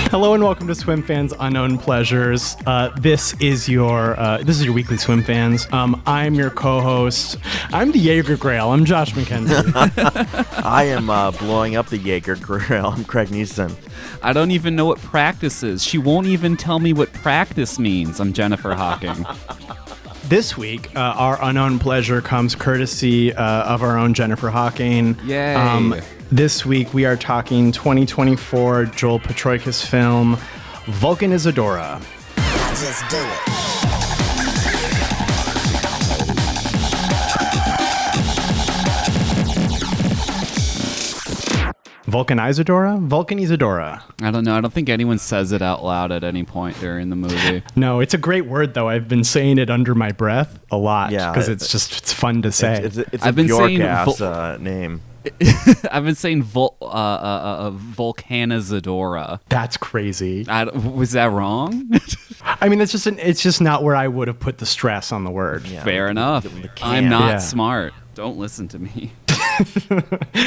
Hello and welcome to SWIMFANS Unknown Pleasures. This is your weekly SWIMFANS. I'm your co-host. I'm the Jaeger Grail. I'm Josh McKenzie. I am blowing up the Jaeger Grill. I'm Craig Neeson. I don't even know what practice is. She won't even tell me what practice means. I'm Jennifer Hawking. This week, our unknown pleasure comes courtesy of our own Jennifer Hawking. Yay. This week, we are talking 2024 Joel Petroikis film, Vulcanizadora. Just do it. Vulcanizadora? I don't know. I don't think anyone says it out loud at any point during the movie. No, it's a great word, though. I've been saying it under my breath a lot because it's fun to say. It's a Bjork-ass name. I've been saying Vulcanizadora. That's crazy. Was that wring? I mean, it's just not where I would have put the stress on the word. Yeah, fair enough. I'm not smart. Don't listen to me.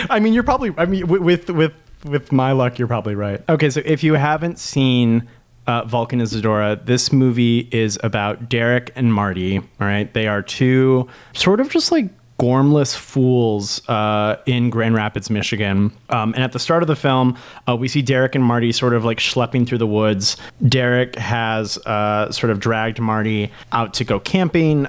I mean, you're probably. I mean, with my luck, you're probably right. Okay, so if you haven't seen Vulcanizadora, this movie is about Derek and Marty. All right, they are two sort of just like gormless fools in Grand Rapids, Michigan. And at the start of the film, we see Derek and Marty sort of like schlepping through the woods. Derek has sort of dragged Marty out to go camping.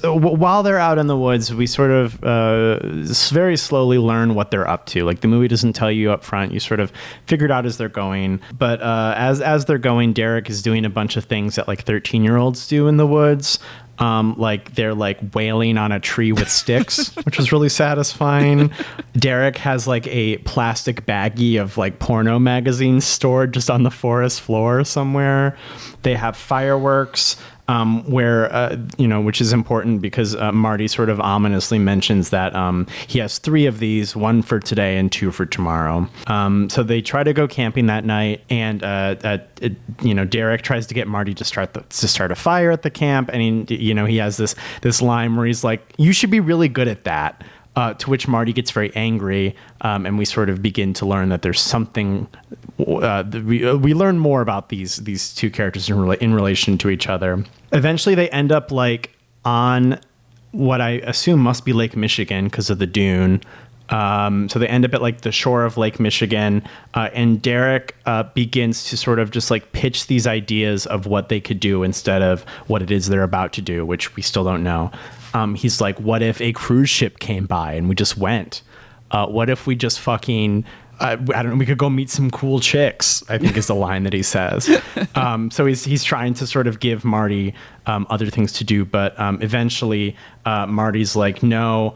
While they're out in the woods, we sort of very slowly learn what they're up to. Like the movie doesn't tell you up front. You sort of figure it out as they're going. But as they're going, Derek is doing a bunch of things that like 13-year-olds do in the woods. Like they're like wailing on a tree with sticks, which was really satisfying. Derek has like a plastic baggie of like porno magazines stored just on the forest floor somewhere. They have fireworks. Which is important because Marty sort of ominously mentions that he has 3 of these, 1 for today and 2 for tomorrow. So they try to go camping that night, and Derek tries to get Marty to start a fire at the camp, and he has this line where he's like, "You should be really good at that." To which Marty gets very angry, and we sort of begin to learn that there's something. We learn more about these two characters in relation to each other. Eventually, they end up like on what I assume must be Lake Michigan because of the dune. So they end up at like the shore of Lake Michigan, and Derek begins to sort of just like pitch these ideas of what they could do instead of what it is they're about to do, which we still don't know. He's like, what if a cruise ship came by and we just went? What if we just fucking, I don't know, we could go meet some cool chicks, I think is the line that he says. So he's trying to sort of give Marty other things to do. But eventually Marty's like, no,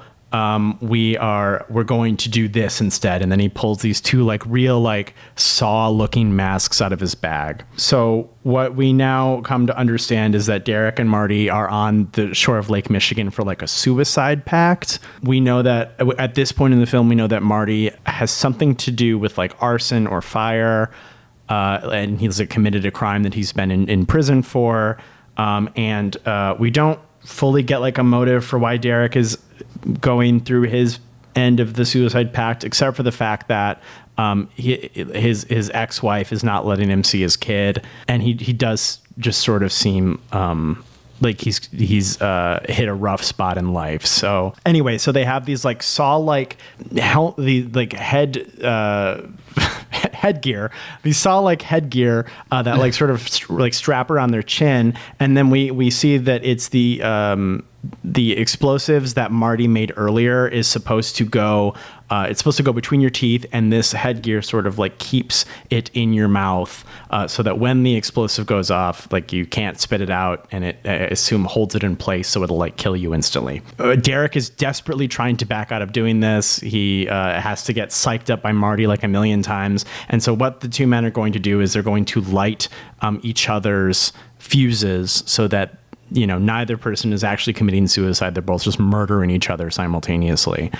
we're going to do this instead. And then he pulls these 2 like real like saw looking masks out of his bag. So what we now come to understand is that Derek and Marty are on the shore of Lake Michigan for like a suicide pact. We know that at this point in the film, we know that Marty has something to do with like arson or fire. And he's like committed a crime that he's been in prison for. And we don't fully get like a motive for why Derek is going through his end of the suicide pact, except for the fact that his ex-wife is not letting him see his kid, and he does just sort of seem like he's hit a rough spot in life. So anyway, so they have these like saw-like headgear, these saw-like headgear that like sort of like strap around their chin, and then we see that it's the explosives that Marty made earlier is supposed to go. It's supposed to go between your teeth, and this headgear sort of like keeps it in your mouth, so that when the explosive goes off, like you can't spit it out, and it I assume holds it in place, so it'll like kill you instantly. Derek is desperately trying to back out of doing this. He has to get psyched up by Marty like a million times, and so what the 2 men are going to do is they're going to light each other's fuses so that neither person is actually committing suicide. They're both just murdering each other simultaneously.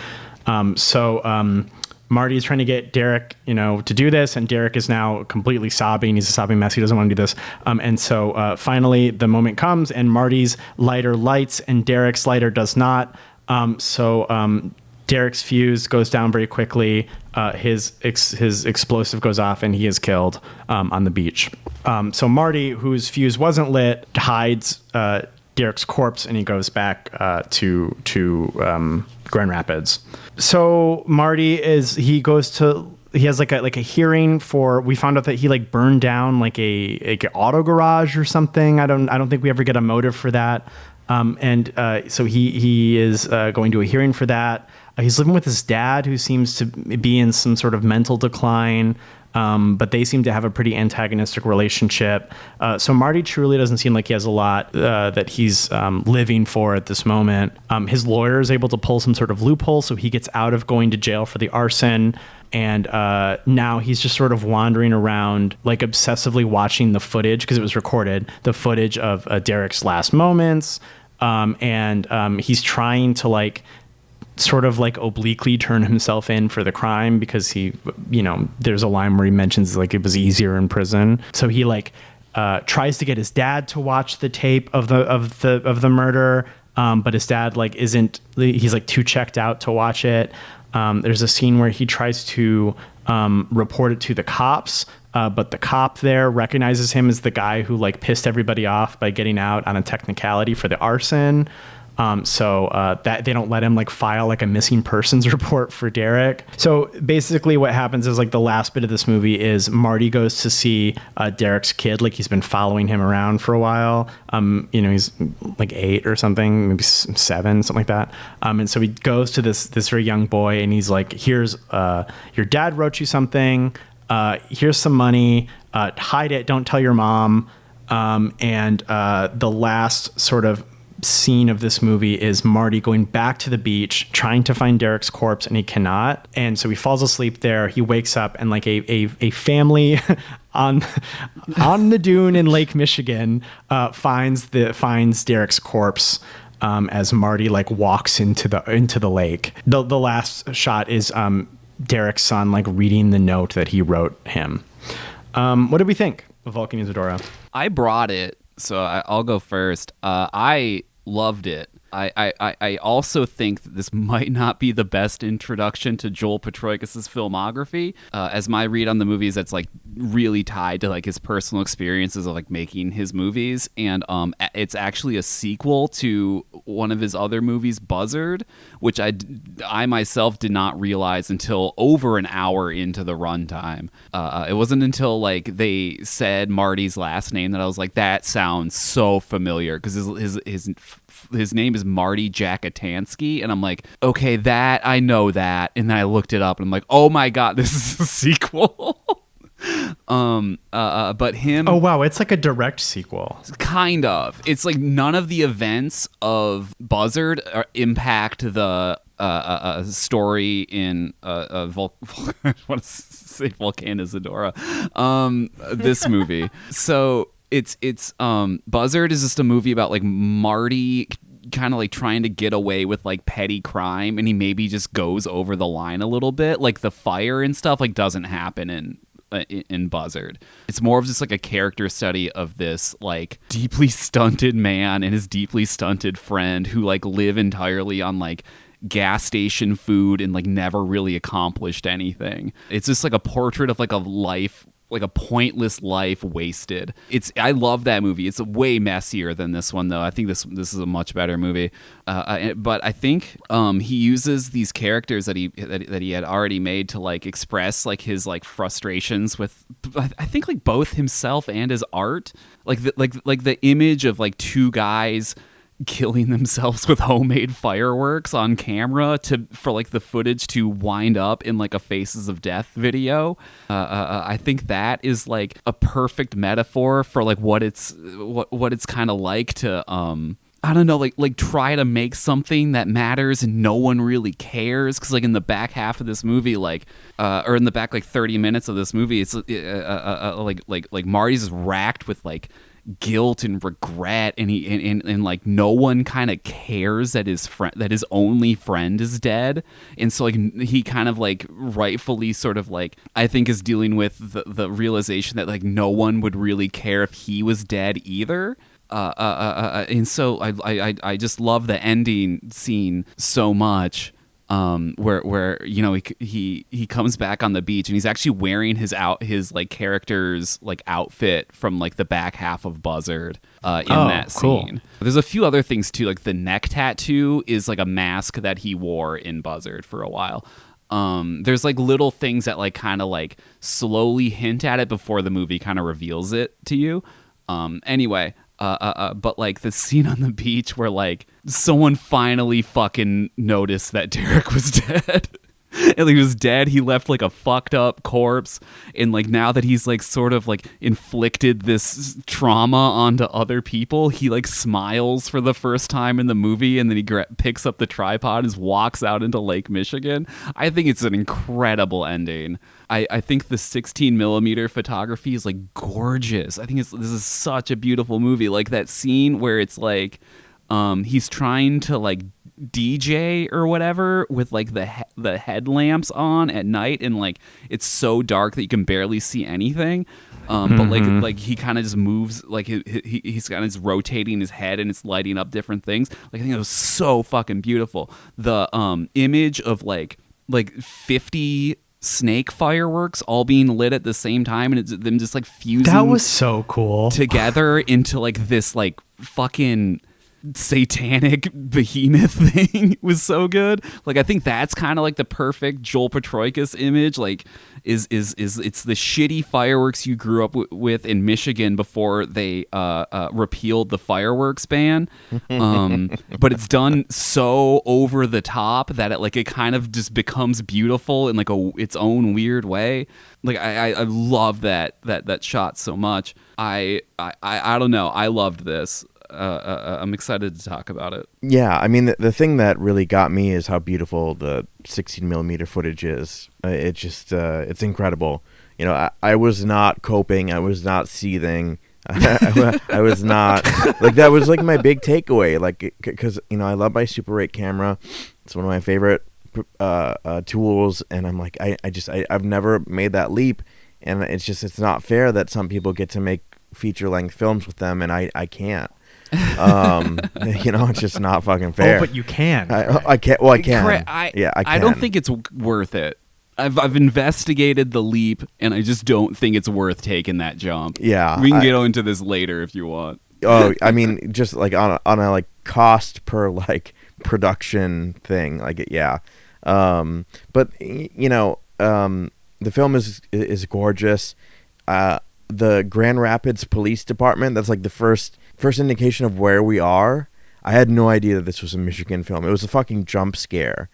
So Marty is trying to get Derek, to do this, and Derek is now completely sobbing. He's a sobbing mess. He doesn't want to do this. And so finally the moment comes, and Marty's lighter lights and Derek's lighter does not. So Derek's fuse goes down very quickly. His explosive goes off, and he is killed on the beach. So Marty, whose fuse wasn't lit, hides Derek's corpse, and he goes back to Grand Rapids. So Marty he has like a hearing for. We found out that he like burned down like a auto garage or something. I don't think we ever get a motive for that. So he is going to a hearing for that. He's living with his dad, who seems to be in some sort of mental decline. But they seem to have a pretty antagonistic relationship. So Marty truly doesn't seem like he has a lot that he's living for at this moment. His lawyer is able to pull some sort of loophole, so he gets out of going to jail for the arson. And now he's just sort of wandering around, like obsessively watching the footage, because it was recorded, the footage of Derek's last moments. He's trying to like sort of like obliquely turn himself in for the crime, because he, there's a line where he mentions like it was easier in prison. So he like tries to get his dad to watch the tape of the murder, but his dad like he's like too checked out to watch it. There's a scene where he tries to report it to the cops, but the cop there recognizes him as the guy who like pissed everybody off by getting out on a technicality for the arson. So that they don't let him like file like a missing persons report for Derek. So basically what happens is like the last bit of this movie is Marty goes to see Derek's kid. Like he's been following him around for a while. He's like 8 or something, maybe 7, something like that. And so he goes to this very young boy, and he's like, here's your dad wrote you something. Here's some money. Hide it. Don't tell your mom. The last sort of scene of this movie is Marty going back to the beach trying to find Derek's corpse, and he cannot, and so he falls asleep there. He wakes up, and like a family on the dune in Lake Michigan finds Derek's corpse as Marty like walks into the lake. The last shot is Derek's son like reading the note that he wrote him. What did we think of Vulcanizadora? I brought it, so I'll go first. I loved it. I also think that this might not be the best introduction to Joel Petroikas's filmography. As my read on the movies, that's like really tied to like his personal experiences of like making his movies, and it's actually a sequel to one of his other movies, Buzzard, which I myself did not realize until over an hour into the runtime. It wasn't until like they said Marty's last name that I was like, that sounds so familiar, because his name is Marty Jakatansky, and I'm like, okay, that I know that, and then I looked it up, and I'm like, oh my god, this is a sequel. But him, oh wow, it's like a direct sequel, kind of. It's like none of the events of Buzzard impact the story in I want to say Vulcanizadora, this movie. So it's Buzzard is just a movie about like Marty kind of like trying to get away with like petty crime, and he maybe just goes over the line a little bit. Like the fire and stuff like doesn't happen in Buzzard. It's more of just like a character study of this like deeply stunted man and his deeply stunted friend who like live entirely on like gas station food and like never really accomplished anything. It's just like a portrait of like a life, like a pointless life wasted. I love that movie. It's way messier than this one though. I think this is a much better movie. But I think he uses these characters that he had already made to like express like his like frustrations with, I think like both himself and his art. Like the image of like two guys killing themselves with homemade fireworks on camera for like the footage to wind up in like a Faces of Death video. I think that is like a perfect metaphor for like what it's kind of like to I don't know, like try to make something that matters and no one really cares. Because like in the back half of this movie, like or in the back like 30 minutes of this movie, it's like Marty's racked with like guilt and regret, and he and like no one kind of cares that his only friend is dead, and so like he kind of like rightfully sort of like I think is dealing with the realization that like no one would really care if he was dead either. And so I just love the ending scene so much. where he comes back on the beach and he's actually wearing his like character's like outfit from like the back half of Buzzard in that cool. scene. There's a few other things too, like the neck tattoo is like a mask that he wore in Buzzard for a while. There's like little things that like kind of like slowly hint at it before the movie kind of reveals it to you. Anyway, but like the scene on the beach where like someone finally fucking noticed that Derek was dead. And he was dead. He left like a fucked up corpse. And like now that he's like sort of like inflicted this trauma onto other people, he like smiles for the first time in the movie. And then he picks up the tripod and walks out into Lake Michigan. I think it's an incredible ending. I think the 16 millimeter photography is like gorgeous. I think this is such a beautiful movie. Like that scene where it's like he's trying to like DJ or whatever with like the headlamps on at night, and like it's so dark that you can barely see anything. But like he kind of just moves, like he's kind of rotating his head and it's lighting up different things. Like I think it was so fucking beautiful. The image of like 50 snake fireworks all being lit at the same time, and it's them just like fusing. That was so cool together into like this like fucking satanic behemoth thing was so good. Like I think that's kind of like the perfect Joel Petroikis image. Like is it's the shitty fireworks you grew up with in Michigan before they repealed the fireworks ban, but it's done so over the top that it kind of just becomes beautiful in like its own weird way. Like I love that shot so much. I don't know, I loved this. I'm excited to talk about it. Yeah, I mean, the thing that really got me is how beautiful the 16 millimeter footage is. It just, it's incredible. You know, I was not coping. I was not seething. I was not, like, that was like my big takeaway. Like, because, you know, I love my Super 8 camera. It's one of my favorite tools. And I'm like, I've never made that leap. And it's not fair that some people get to make feature length films with them and I can't. You know, it's just not fucking fair. Oh, but you can. I can't. Well, I can. I can. I don't think it's worth it. I've investigated the leap, and I just don't think it's worth taking that jump. Yeah, we can get into this later if you want. Oh, I mean, just like on a like cost per like production thing, like yeah. But you know, the film is gorgeous. The Grand Rapids Police Department, that's like the first indication of where we are. I had no idea that this was a Michigan film. It was a fucking jump scare.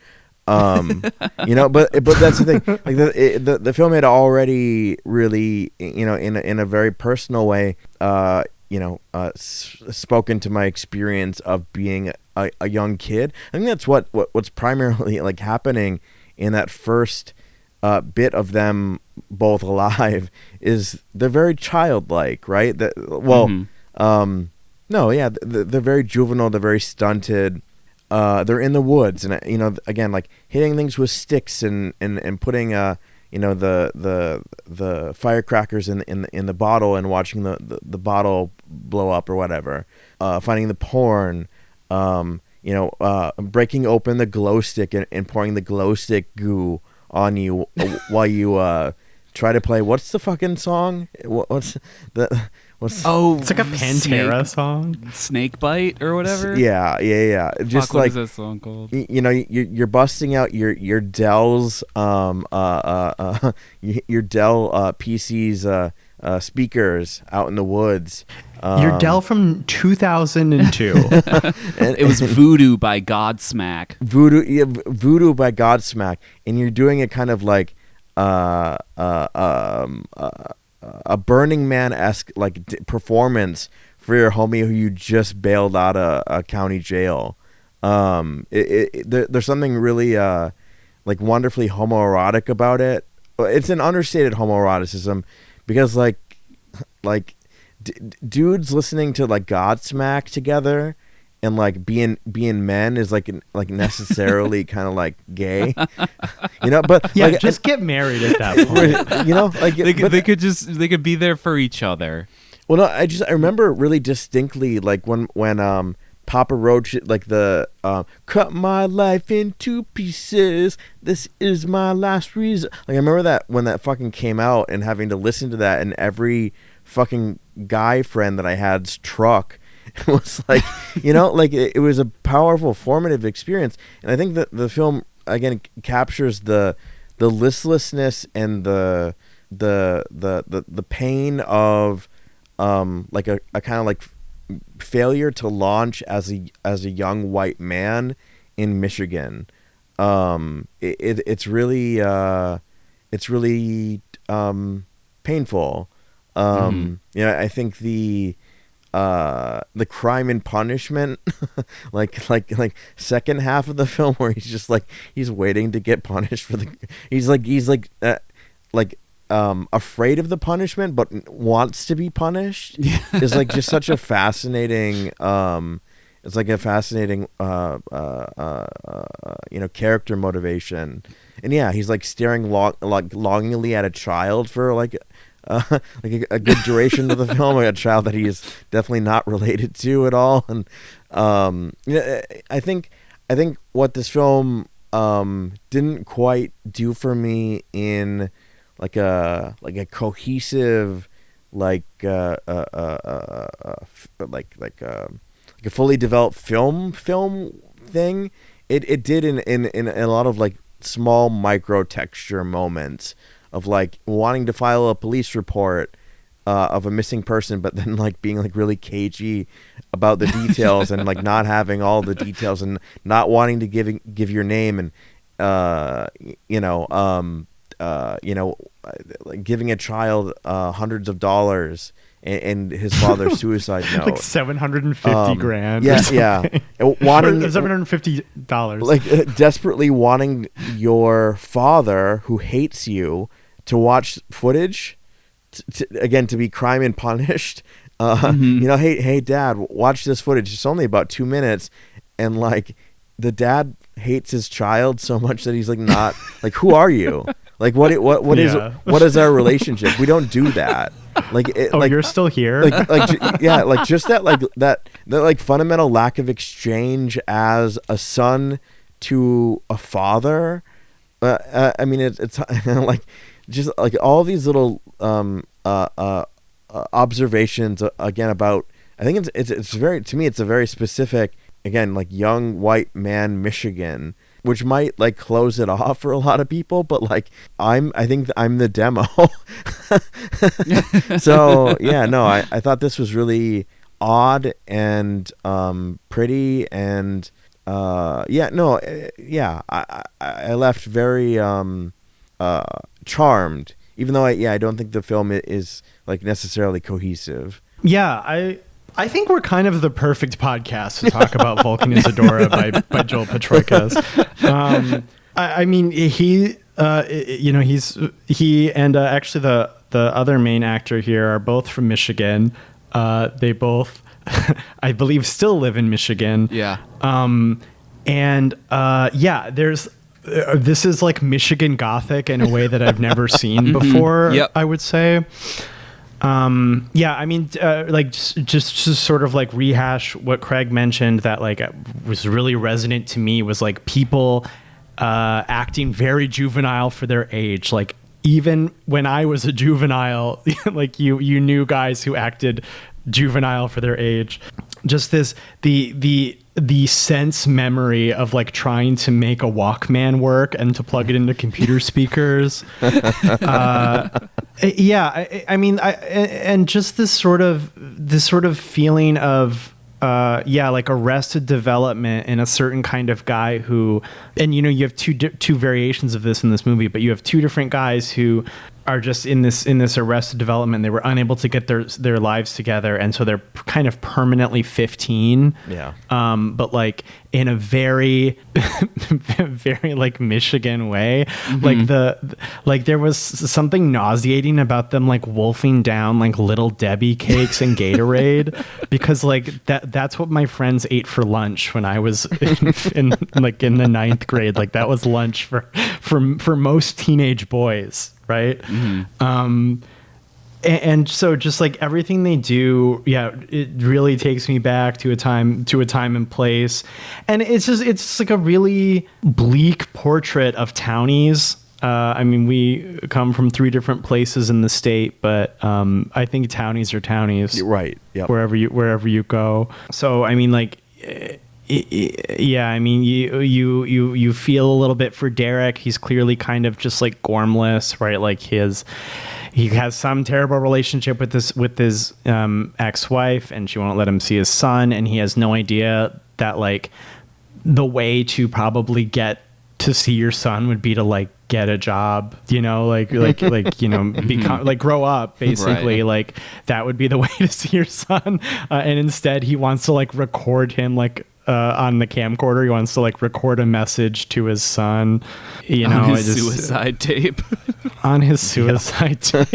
You know, but that's the thing. Like the film had already really, you know, in a very personal way, you know, spoken to my experience of being a young kid. I think that's what's primarily like happening in that first bit of them both alive is they're very childlike, right? No, yeah, they're very juvenile, they're very stunted. They're in the woods, and you know, again, like hitting things with sticks and putting you know, the firecrackers in the bottle and watching the bottle blow up or whatever. Finding the porn, you know, breaking open the glow stick and pouring the glow stick goo on you while you try to play. What's the fucking song? What's it's like a Pantera song, Snakebite or whatever. Yeah. Just what like, is that song called? You know, you're busting out your Dell's your Dell PC's speakers out in the woods. Your Dell from 2002. It was Voodoo by Godsmack. Voodoo by Godsmack, and you're doing a kind of like a Burning Man-esque like performance for your homie who you just bailed out of a county jail. There's something really like wonderfully homoerotic about it. It's an understated homoeroticism because like dudes listening to like Godsmack together and like being men is like necessarily kind of like gay, you know. But yeah, like, just get married at that point. You know, like they could be there for each other. Well, no, I remember really distinctly like when Papa Roach, like the cut my life into pieces, this is my last reason. Like I remember that when that fucking came out and having to listen to that in every fucking guy friend that I had's truck. It was like, like it was a powerful formative experience. And I think that the film again captures the listlessness and the pain of like a kind of like failure to launch as a young white man in Michigan. It's really painful. I think the crime and punishment, like second half of the film where he's just like he's waiting to get punished for he's afraid of the punishment but wants to be punished is like just such a fascinating it's like a fascinating character motivation. And yeah, he's like staring longingly at a child for like a good duration of the film, like a child that he is definitely not related to at all. And I think what this film didn't quite do for me in like a cohesive like a fully developed film thing, it did in a lot of like small micro texture moments of like wanting to file a police report of a missing person, but then like being like really cagey about the details and like not having all the details and not wanting to give your name and like giving a child hundreds of dollars and his father's suicide note, like $750,000. Yeah. Wanting $750, like desperately wanting your father who hates you to watch footage to be crime and punished. Hey dad, watch this footage. It's only about 2 minutes, and like the dad hates his child so much that he's like not like, who are you? Like what is our relationship? We don't do that. Like you're still here. Like just that fundamental lack of exchange as a son to a father. I mean it's like just like all these little observations again about. I think it's very, to me it's a very specific, again, like young white man Michigan, which might like close it off for a lot of people, but like I think I'm the demo. So yeah, no, I thought this was really odd and pretty and I left very charmed, even though I don't think the film is like necessarily cohesive. Yeah, I think we're kind of the perfect podcast to talk about Vulcanizadora by Joel Petrikis. I mean, he and actually the other main actor here are both from Michigan. They both, I believe, still live in Michigan. Yeah. This is like Michigan Gothic in a way that I've never seen before. Yep. I would say. I mean, like just to sort of like rehash what Craig mentioned that like was really resonant to me was like people acting very juvenile for their age. Like even when I was a juvenile, like you knew guys who acted juvenile for their age. Just the sense memory of like trying to make a Walkman work and to plug it into computer speakers. And just this sort of feeling of like arrested development in a certain kind of guy who, and you have two variations of this in this movie, but you have two different guys who are just in this arrested development. They were unable to get their lives together, and so they're kind of permanently 15. Yeah. But like in a very very like Michigan way. Like there was something nauseating about them like wolfing down like Little Debbie cakes and Gatorade because like that's what my friends ate for lunch when I was in the ninth grade. Like that was lunch for most teenage boys. Right. and so just like everything they do, yeah, it really takes me back to a time and place. And it's like a really bleak portrait of townies. I mean, we come from 3 different places in the state, but I think townies are townies. You're right. Yep. Wherever you go. So I mean, like, yeah, I mean, you feel a little bit for Derek. He's clearly kind of just like gormless, right? Like he has some terrible relationship with his ex-wife, and she won't let him see his son, and he has no idea that like the way to probably get to see your son would be to like get a job, you know, like you know, become like grow up, basically. Right. Like that would be the way to see your son, and instead he wants to like record him like on the camcorder. He wants to like record a message to his son, you know, on his suicide tape. On his suicide tape.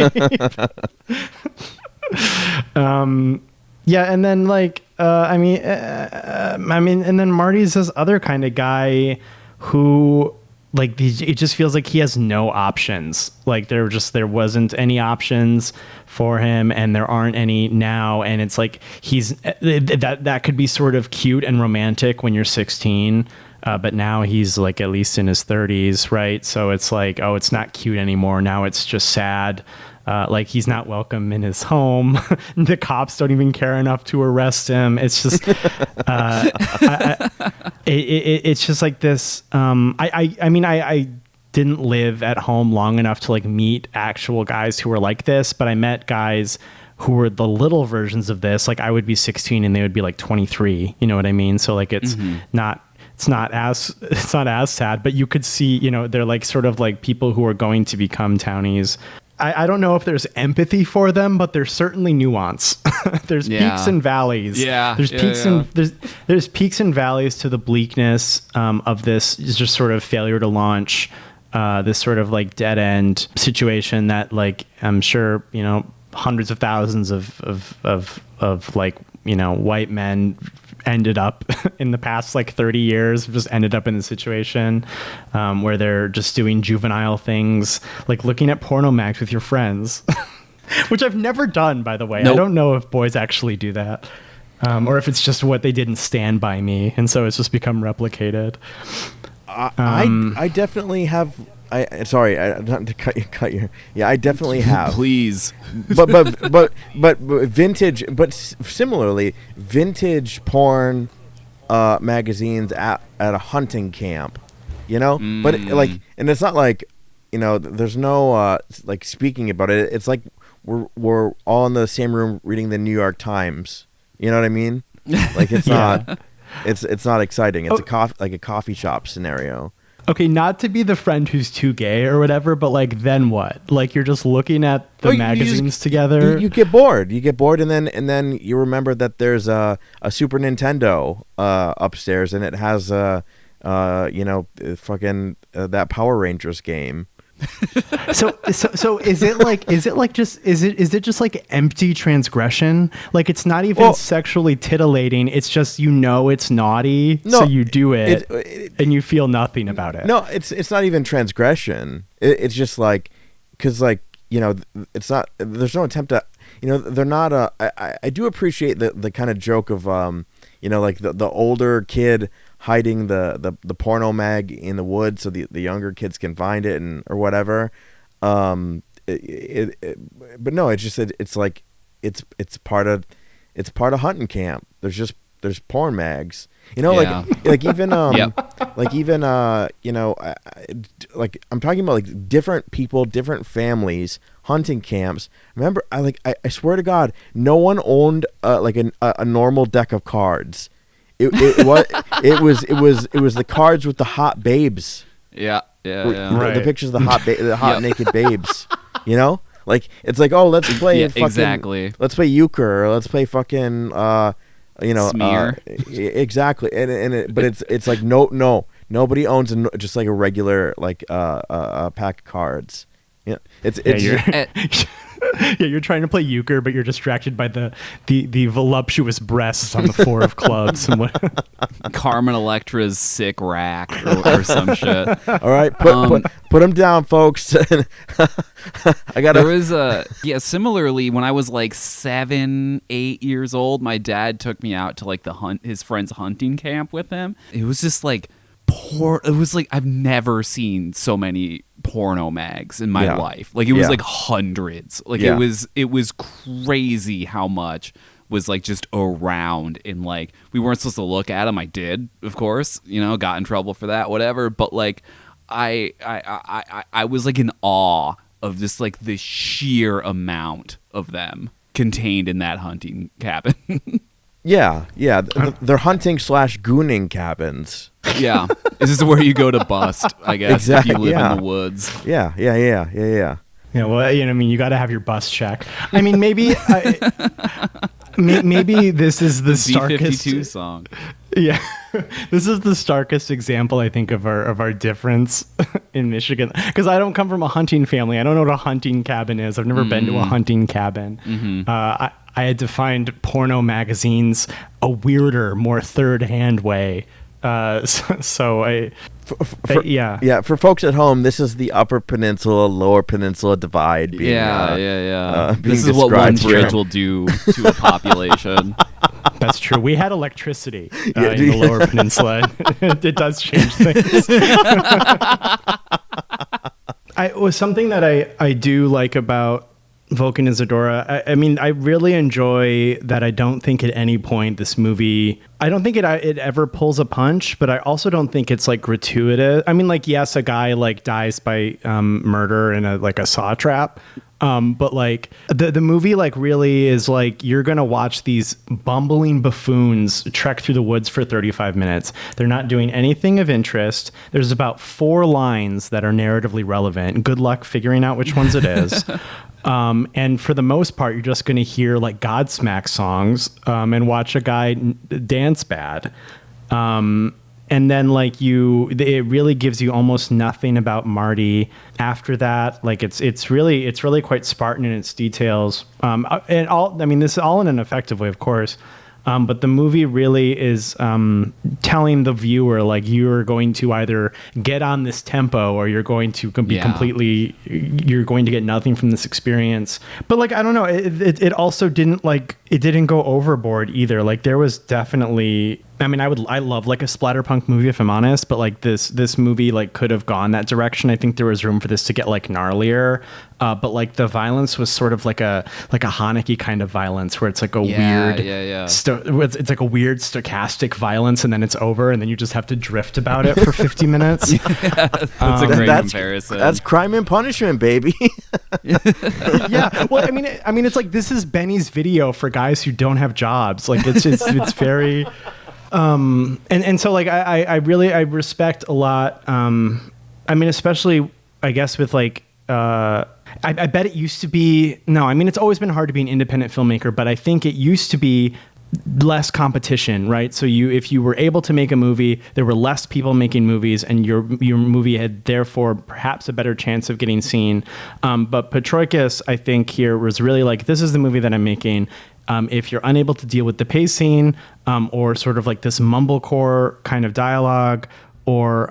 Yeah, and then like I mean, and then Marty's this other kind of guy who like it just feels like he has no options. Like there wasn't any options for him, and there aren't any now. And it's like that could be sort of cute and romantic when you're 16. But now he's like at least in his 30s, right? So it's like, oh, it's not cute anymore. Now it's just sad. Like he's not welcome in his home. The cops don't even care enough to arrest him. It's just, it's just like this. I mean, I didn't live at home long enough to like meet actual guys who were like this, but I met guys who were the little versions of this. Like I would be 16 and they would be like 23. You know what I mean? So like it's not as sad, but you could see, you know, they're like sort of like people who are going to become townies. I don't know if there's empathy for them, but there's certainly nuance. There's peaks and valleys. Yeah. There's peaks and there's peaks and valleys to the bleakness of this just sort of failure to launch, this sort of like dead end situation that like I'm sure, you know, hundreds of thousands of like, you know, white men ended up in the past like 30 years, just ended up in the situation where they're just doing juvenile things, like looking at porno mags with your friends, which I've never done, by the way. Nope. I don't know if boys actually do that, or if it's just what they did in Stand By Me, and so it's just become replicated. I definitely have. Sorry, not to cut you. Yeah, I definitely have. Please. But vintage. But similarly, vintage porn magazines at a hunting camp. You know, but like, and it's not like, you know, there's no like speaking about it. It's like we're all in the same room reading the New York Times. You know what I mean? Like it's not. It's not exciting. It's like a coffee shop scenario. Okay, not to be the friend who's too gay or whatever, but like then what? Like you're just looking at the magazines together. You get bored. You get bored, and then you remember that there's a Super Nintendo upstairs, and it has you know, fucking that Power Rangers game. So is it just like empty transgression? Like it's not even sexually titillating. It's just, you know, it's naughty, so you do it, and you feel nothing about it. No, it's not even transgression. It's just like, because like, you know, it's not. There's no attempt to, you know, they're not. I do appreciate the kind of joke of you know, like the older kid hiding the porno mag in the woods so the younger kids can find it and or whatever. But no, it's just it's like it's part of hunting camp. There's porn mags, you know, like even like even you know, like I'm talking about like different people, different families, hunting camps. Remember, I swear to God, no one owned like a normal deck of cards. It was the cards with the hot babes. Yeah. The pictures of the hot naked babes. You know, like it's like, oh, let's play exactly. Let's play euchre, or let's play fucking you know, Smear. Exactly. But it's like nobody owns just like a regular like pack of cards. Yeah, Yeah, you're trying to play euchre, but you're distracted by the voluptuous breasts on the floor of clubs and what. Carmen Electra's sick rack or some shit. All right, put them down, folks. I got There was similarly, when I was like 7, 8 years old, my dad took me out to like his friend's hunting camp with him. It was just like it was like I've never seen so many porno mags in my life. Like it was like hundreds. Like it was crazy how much was like just around, and like we weren't supposed to look at them. I did, of course, got in trouble for that, whatever. But like I was like in awe of just like the sheer amount of them contained in that hunting cabin. Yeah. They're hunting / gooning cabins. Yeah. This is where you go to bust, I guess, Exactly, if you live in the woods. Yeah. Yeah, well, you got to have your bus check. I mean, maybe maybe this is the starkest B-52 song. Yeah, this is the starkest example, I think, of our difference in Michigan. Because I don't come from a hunting family. I don't know what a hunting cabin is. I've never been to a hunting cabin. Mm-hmm. I had to find porno magazines a weirder, more third-hand way. For folks at home, this is the Upper Peninsula, Lower Peninsula divide. Being, this is what one bridge will do to a population. That's true. We had electricity in the Lower Peninsula. It does change things. It was something that I do like about Vulcanizadora. I mean, I really enjoy that. I don't think at any point this movie, I don't think it ever pulls a punch, but I also don't think it's like gratuitous. I mean, like, yes, a guy like dies by murder in a saw trap. But like the movie like really is like, you're going to watch these bumbling buffoons trek through the woods for 35 minutes. They're not doing anything of interest. There's about 4 lines that are narratively relevant. Good luck figuring out which ones it is. And for the most part, you're just going to hear like Godsmack songs, and watch a guy dance bad. And then like it really gives you almost nothing about Marty after that. Like it's really quite Spartan in its details. This is all in an effective way, of course. But the movie really is telling the viewer, like, you're going to either get on this tempo or you're going to be completely, you're going to get nothing from this experience. But like, I don't know, it also didn't it didn't go overboard either. Like there was definitely, I mean, I love like a splatterpunk movie if I'm honest, but like this movie like could have gone that direction. I think there was room for this to get like gnarlier. But like the violence was sort of like a Haneke kind of violence where it's like a weird, it's like a weird stochastic violence, and then it's over, and then you just have to drift about it for 50 minutes. That's a great comparison. That's Crime and Punishment, baby. Yeah. Well, I mean, it's like, this is Benny's video for guys who don't have jobs. Like it's very, and so like I really respect a lot. I mean, especially I guess with like. I bet it used to be, no, I mean, it's always been hard to be an independent filmmaker, but I think it used to be less competition, right? So if you were able to make a movie, there were less people making movies, and your movie had therefore perhaps a better chance of getting seen. But Petroikis, I think here was really like, this is the movie that I'm making. If you're unable to deal with the pacing, or sort of like this mumblecore kind of dialogue, or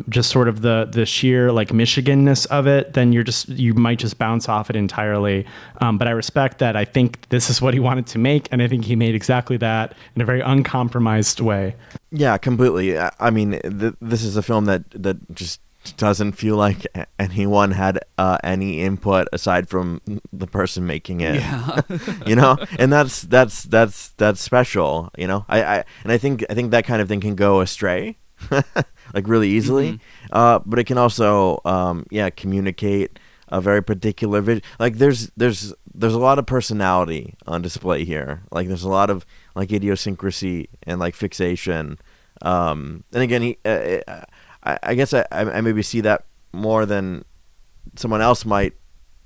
just sort of the sheer like Michiganness of it, then you might just bounce off it entirely. But I respect that. I think this is what he wanted to make, and I think he made exactly that in a very uncompromised way. Yeah, completely. I mean, this is a film that just doesn't feel like anyone had any input aside from the person making it. Yeah. And that's special. I think that kind of thing can go astray. Like really easily, but it can also communicate a very particular vision. Like there's a lot of personality on display here. Like there's a lot of like idiosyncrasy and like fixation. And again, I guess I maybe see that more than someone else might,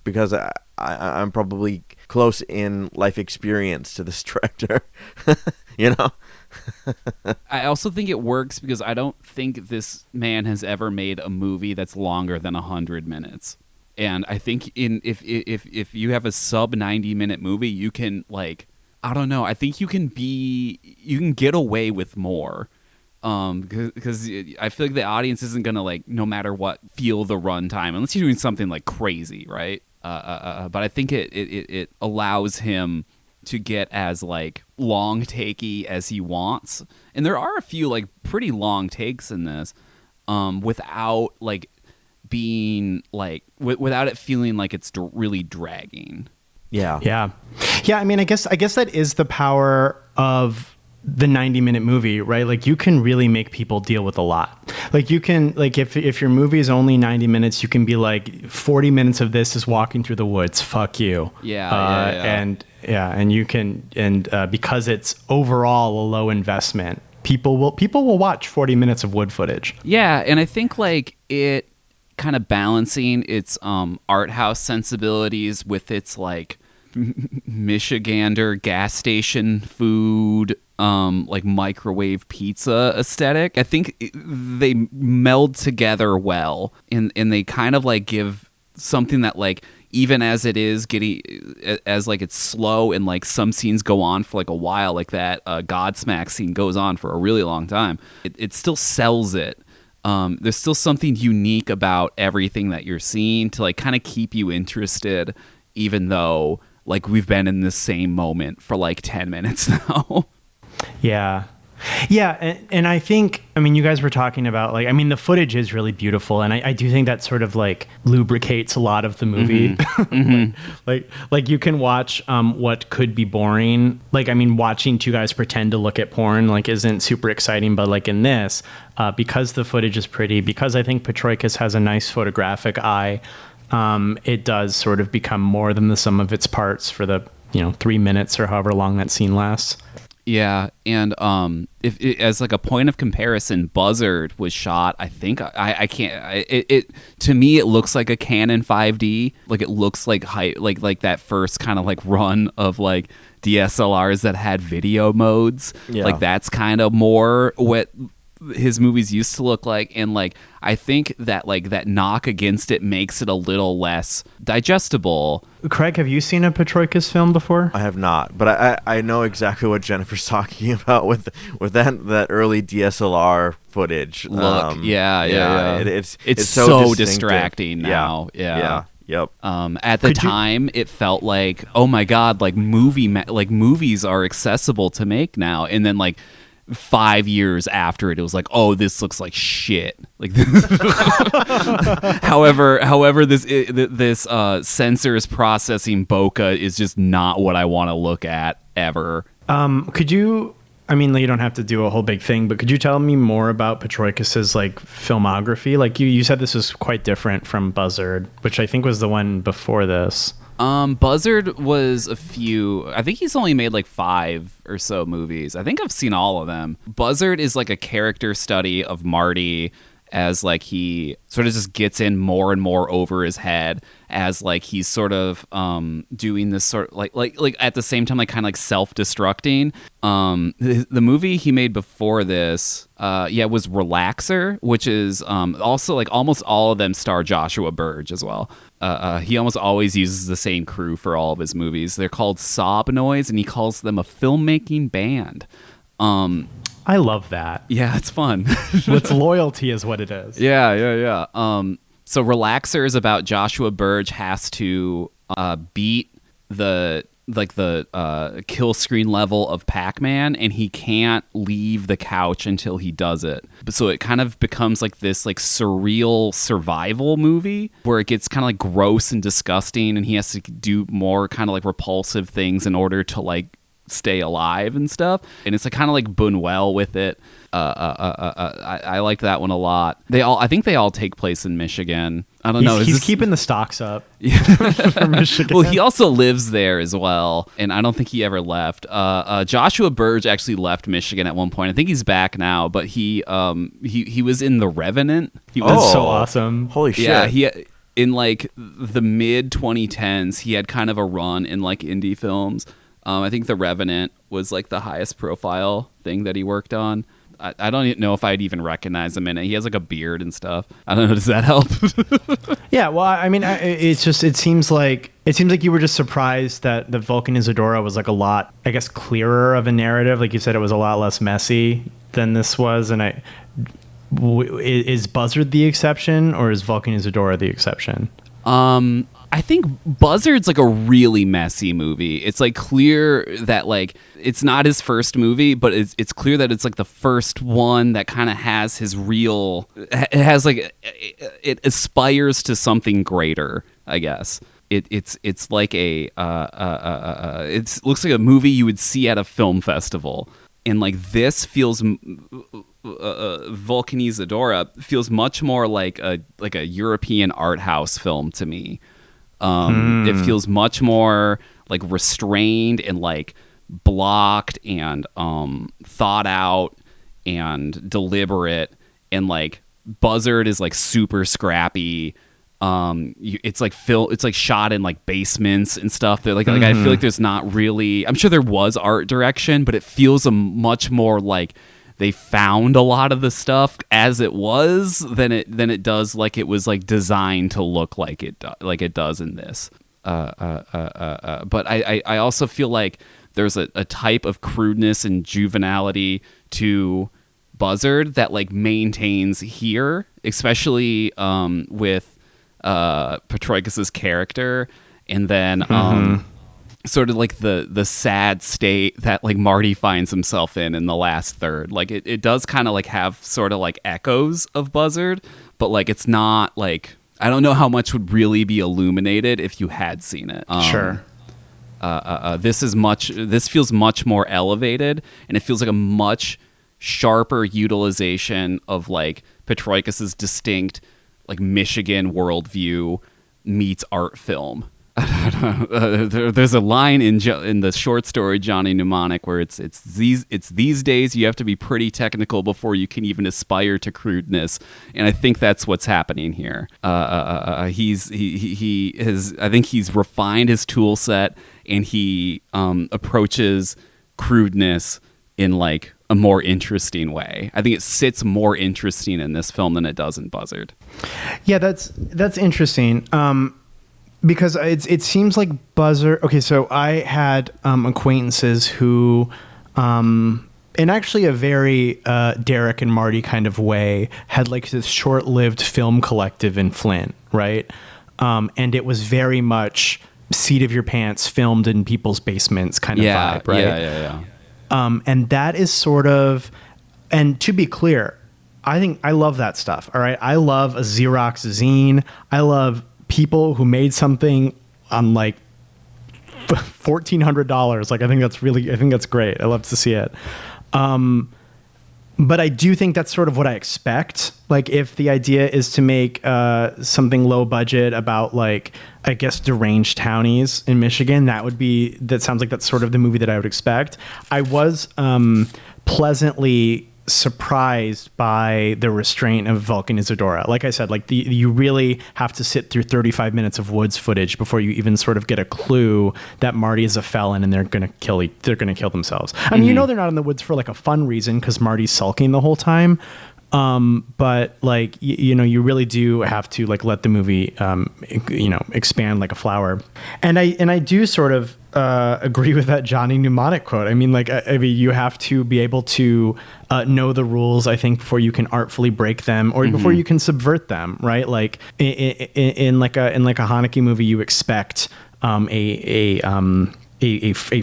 because I'm probably close in life experience to this director. I also think it works because I don't think this man has ever made a movie that's longer than 100 minutes. And I think if you have a sub 90-minute movie, you can like, I don't know, I think you can get away with more. Because I feel like the audience isn't gonna like, no matter what, feel the runtime unless you're doing something like crazy, right? But I think it allows him to get as like long takey as he wants, and there are a few like pretty long takes in this, without like being like without it feeling like it's really dragging. Yeah. I mean, I guess that is the power of the 90-minute movie, right? Like you can really make people deal with a lot. Like you can, like if your movie is only 90 minutes, you can be like 40 minutes of this is walking through the woods. Fuck you. And you can, because it's overall a low investment, people will watch 40 minutes of wood footage. Yeah, and I think like it kind of balancing its art house sensibilities with its like Michigander gas station food, like microwave pizza aesthetic. I think they meld together well, and they kind of like give something that like, even as it is getting, as like it's slow and like some scenes go on for like a while, like that Godsmack scene goes on for a really long time, it still sells it. There's still something unique about everything that you're seeing to like kind of keep you interested, even though like we've been in the same moment for like 10 minutes now. Yeah. And I think, I mean, you guys were talking about like, I mean, the footage is really beautiful. And I do think that sort of like lubricates a lot of the movie. like you can watch what could be boring. Like, I mean, watching two guys pretend to look at porn like isn't super exciting. But like in this, because the footage is pretty, because I think Petroikis has a nice photographic eye, it does sort of become more than the sum of its parts for the 3 minutes or however long that scene lasts. Yeah, and if as like a point of comparison, Buzzard was shot. I think I can't. It to me it looks like a Canon 5D. Like it looks like like that first kind of like run of like DSLRs that had video modes. Yeah. Like that's kind of more what his movies used to look like, and like I think that like that knock against it makes it a little less digestible. Craig, have you seen a Petroikis film before? I have not, but I know exactly what Jennifer's talking about with that early DSLR footage. Look, yeah. It's so distracting now. Yeah. Yep. At the time, it felt like, oh my god, like movies are accessible to make now, and then like 5 years after it was like, oh, this looks like shit. Like, however, this sensors processing bokeh is just not what I want to look at ever. Could you? I mean, you don't have to do a whole big thing, but could you tell me more about Petroikis's like filmography? Like you said, this was quite different from Buzzard, which I think was the one before this. Buzzard was a few. I think he's only made like 5 or so movies. I think I've seen all of them. Buzzard is like a character study of Marty as like he sort of just gets in more and more over his head as like he's sort of doing this sort of like at the same time like kind of like self-destructing. The movie he made before this was Relaxer, which is also like almost all of them star Joshua Burge as well. He almost always uses the same crew for all of his movies. They're called Sob Noise, and he calls them a filmmaking band. I love that. Yeah, it's fun. It's loyalty is what it is. Yeah. So Relaxer is about Joshua Burge has to beat the kill screen level of Pac-Man, and he can't leave the couch until he does it. So it kind of becomes like this like surreal survival movie where it gets kind of like gross and disgusting, and he has to do more kind of like repulsive things in order to like stay alive and stuff. And it's like kind of like Buñuel with it. I liked that one a lot. I think they all take place in Michigan. I don't know. He's keeping the stocks up for Michigan. Well, he also lives there as well, and I don't think he ever left. Joshua Burge actually left Michigan at one point. I think he's back now, but he was in The Revenant. That's so awesome. Holy shit. Yeah, he in like the mid 2010s, he had kind of a run in like indie films. I think The Revenant was like the highest profile thing that he worked on. I don't even know if I'd even recognize him in it. He has like a beard and stuff. I don't know. Does that help? Yeah, well, I mean, it seems like you were just surprised that the Vulcanizadora was like a lot, I guess, clearer of a narrative. Like you said, it was a lot less messy than this was. And is Buzzard the exception, or is Vulcanizadora the exception? I think Buzzard's like a really messy movie. It's like clear that like it's not his first movie, but it's clear that it's like the first one that kind of has his real. It has like it aspires to something greater, I guess. It's like a it looks like a movie you would see at a film festival, and like this feels. Vulcanizadora feels much more like a European art house film to me. It feels much more like restrained and like blocked and thought out and deliberate, and like Buzzard is like super scrappy. It's like shot in like basements and stuff. They're like I feel like there's not really. I'm sure there was art direction, but it feels a much more like they found a lot of the stuff as it was than it does like it was like designed to look like it does in this. But I also feel like there's a type of crudeness and juvenility to Buzzard that like maintains here, especially with Patroikas's character, and then sort of like the sad state that like Marty finds himself in the last third. Like it does kind of like have sort of like echoes of Buzzard, but like it's not like, I don't know how much would really be illuminated if you had seen it. Sure. This feels much more elevated, and it feels like a much sharper utilization of like Patroikas's distinct like Michigan worldview meets art film. There's a line in the short story Johnny Mnemonic where it's these days you have to be pretty technical before you can even aspire to crudeness, and I think that's what's happening here. I think he's refined his tool set, and he approaches crudeness in like a more interesting way. I think it sits more interesting in this film than it does in Buzzard. Yeah, that's interesting. Because it seems like Buzzard. Okay, so I had acquaintances who, in actually a very Derek and Marty kind of way, had like this short-lived film collective in Flint, right? And it was very much seat of your pants, filmed in people's basements kind of vibe, right? Yeah. And that is sort of, and to be clear, I think I love that stuff. All right, I love a Xerox zine. I love people who made something on like $1,400. Like, I think that's great. I love to see it. But I do think that's sort of what I expect. Like, if the idea is to make something low budget about like, I guess, deranged townies in Michigan, that sounds like that's sort of the movie that I would expect. I was pleasantly surprised by the restraint of Vulcanizadora. Like I said, like you really have to sit through 35 minutes of woods footage before you even sort of get a clue that Marty is a felon and they're gonna kill themselves. I mean, they're not in the woods for like a fun reason because Marty's sulking the whole time. But like, you really do have to like let the movie, expand like a flower. And I do sort of agree with that Johnny Mnemonic quote. I mean, like, you have to be able to know the rules, I think, before you can artfully break them or before you can subvert them, right? Like in like a Haneke movie, you expect a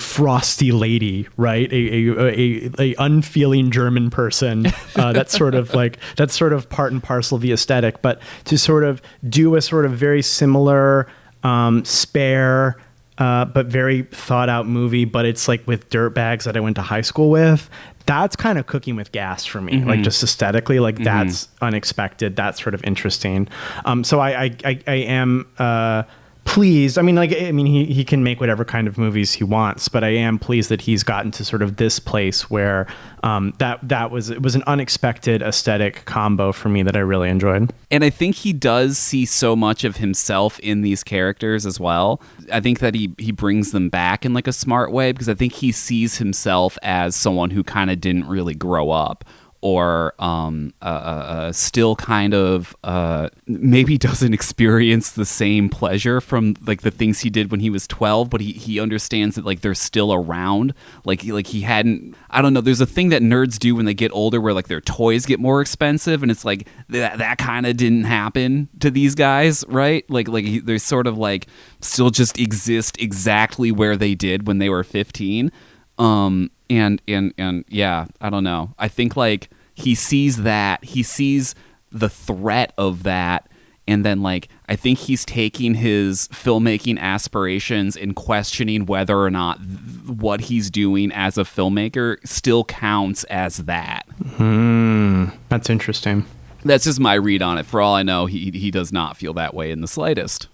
frosty lady, right? A unfeeling German person. That's sort of part and parcel of the aesthetic. But to sort of do a sort of very similar, spare, but very thought out movie, but it's like with dirtbags that I went to high school with. That's kind of cooking with gas for me. Like, just aesthetically, like that's unexpected. That's sort of interesting. So I am pleased. I mean, he can make whatever kind of movies he wants, but I am pleased that he's gotten to sort of this place where it was an unexpected aesthetic combo for me that I really enjoyed. And I think he does see so much of himself in these characters as well. I think that he brings them back in like a smart way, because I think he sees himself as someone who kind of didn't really grow up, or still kind of maybe doesn't experience the same pleasure from like the things he did when he was 12, but he understands that like they're still around. Like he hadn't, I don't know, there's a thing that nerds do when they get older where like their toys get more expensive, and it's like that kind of didn't happen to these guys, right? Like they're sort of like still just exist exactly where they did when they were 15. And yeah, I don't know. I think like he sees the threat of that, and then like I think he's taking his filmmaking aspirations and questioning whether or not what he's doing as a filmmaker still counts as that. That's interesting. That's just my read on it. For all I know, he does not feel that way in the slightest.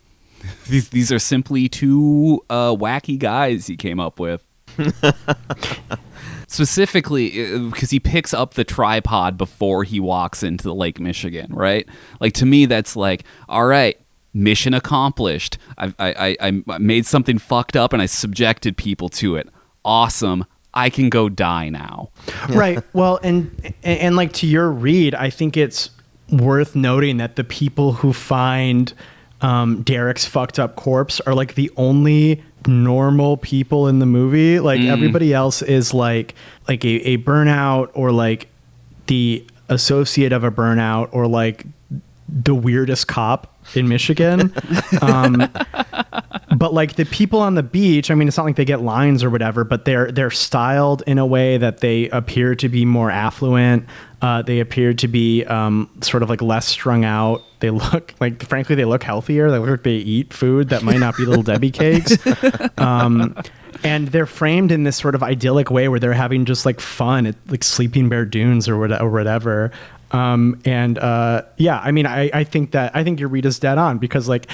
These are simply two wacky guys he came up with. Specifically because he picks up the tripod before he walks into Lake Michigan, right? Like, to me, that's like, all right, mission accomplished. I made something fucked up and I subjected people to it. Awesome. I can go die now. Right. Well, and like, to your read, I think it's worth noting that the people who find Derek's fucked up corpse are like the only normal people in the movie. Like everybody else is like a burnout, or like the associate of a burnout, or like the weirdest cop in Michigan. But like the people on the beach, I mean, it's not like they get lines or whatever, but they're styled in a way that they appear to be more affluent. They appear to be sort of like less strung out. They look like, frankly, they look healthier. They look like they eat food that might not be Little Debbie cakes. And they're framed in this sort of idyllic way where they're having just like fun at like Sleeping Bear Dunes or whatever. Yeah, I mean, I think your read is dead on, because like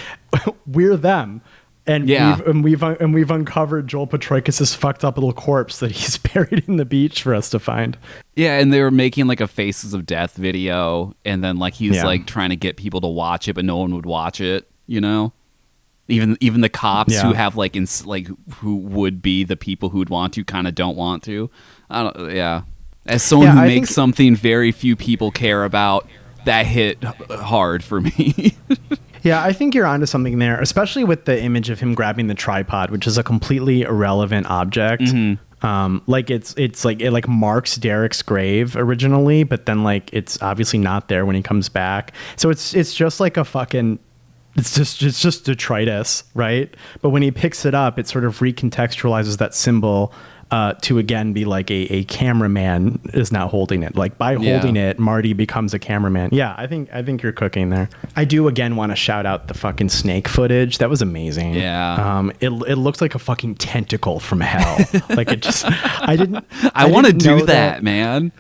we're them. And yeah. we've uncovered Joel Petroikis' fucked up little corpse that he's buried in the beach for us to find. Yeah, and they were making like a Faces of Death video, and then like he's like trying to get people to watch it, but no one would watch it. You know, even the cops who have like who would be the people who would want to kind of don't want to. I don't. Yeah, as someone who makes something very few people care about, that hit hard for me. Yeah, I think you're onto something there, especially with the image of him grabbing the tripod, which is a completely irrelevant object. Like it's like it like marks Derek's grave originally, but then like it's obviously not there when he comes back. So it's just like a fucking, it's just detritus, right? But when he picks it up, it sort of recontextualizes that symbol to again be like a cameraman is now holding it. Like by holding it, Marty becomes a cameraman. Yeah, I think you're cooking there. I do again want to shout out the fucking snake footage. That was amazing. Yeah. It looks like a fucking tentacle from hell. Like it just, I want to do that, man.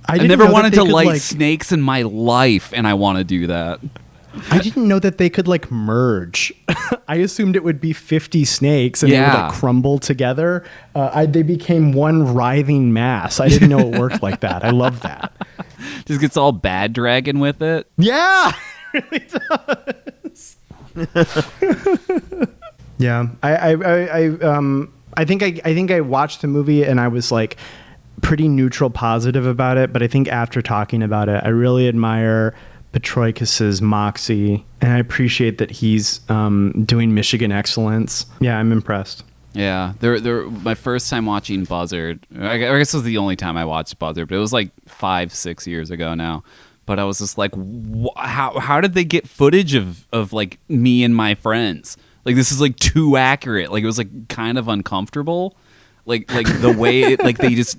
I never wanted to light snakes in my life, and I want to do that. I didn't know that they could like merge. I assumed it would be 50 snakes and they would like crumble together. They became one writhing mass. I didn't know it worked like that. I love that. Just gets all bad dragon with it. Yeah, it really does. Yeah, I think I watched the movie and I was like pretty neutral positive about it, but I think after talking about it, I really admire Petroikis's moxie, and I appreciate that he's doing Michigan excellence. Yeah, I'm impressed. Yeah, my first time watching Buzzard, I guess it was the only time I watched Buzzard, but it was like 5-6 years ago now. But I was just like, how did they get footage of like me and my friends? Like, this is like too accurate. Like, it was like kind of uncomfortable. Like the way like they just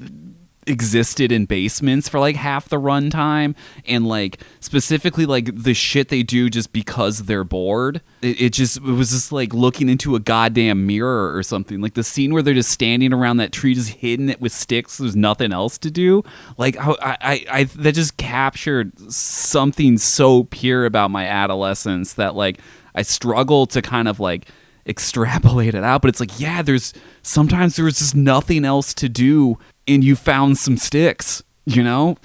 existed in basements for like half the runtime, and like specifically like the shit they do just because they're bored. It was just like looking into a goddamn mirror or something. Like the scene where they're just standing around that tree, just hitting it with sticks. There's nothing else to do. Like I that just captured something so pure about my adolescence that like I struggle to kind of like extrapolate it out. But it's like, yeah, sometimes there was just nothing else to do, and you found some sticks, you know?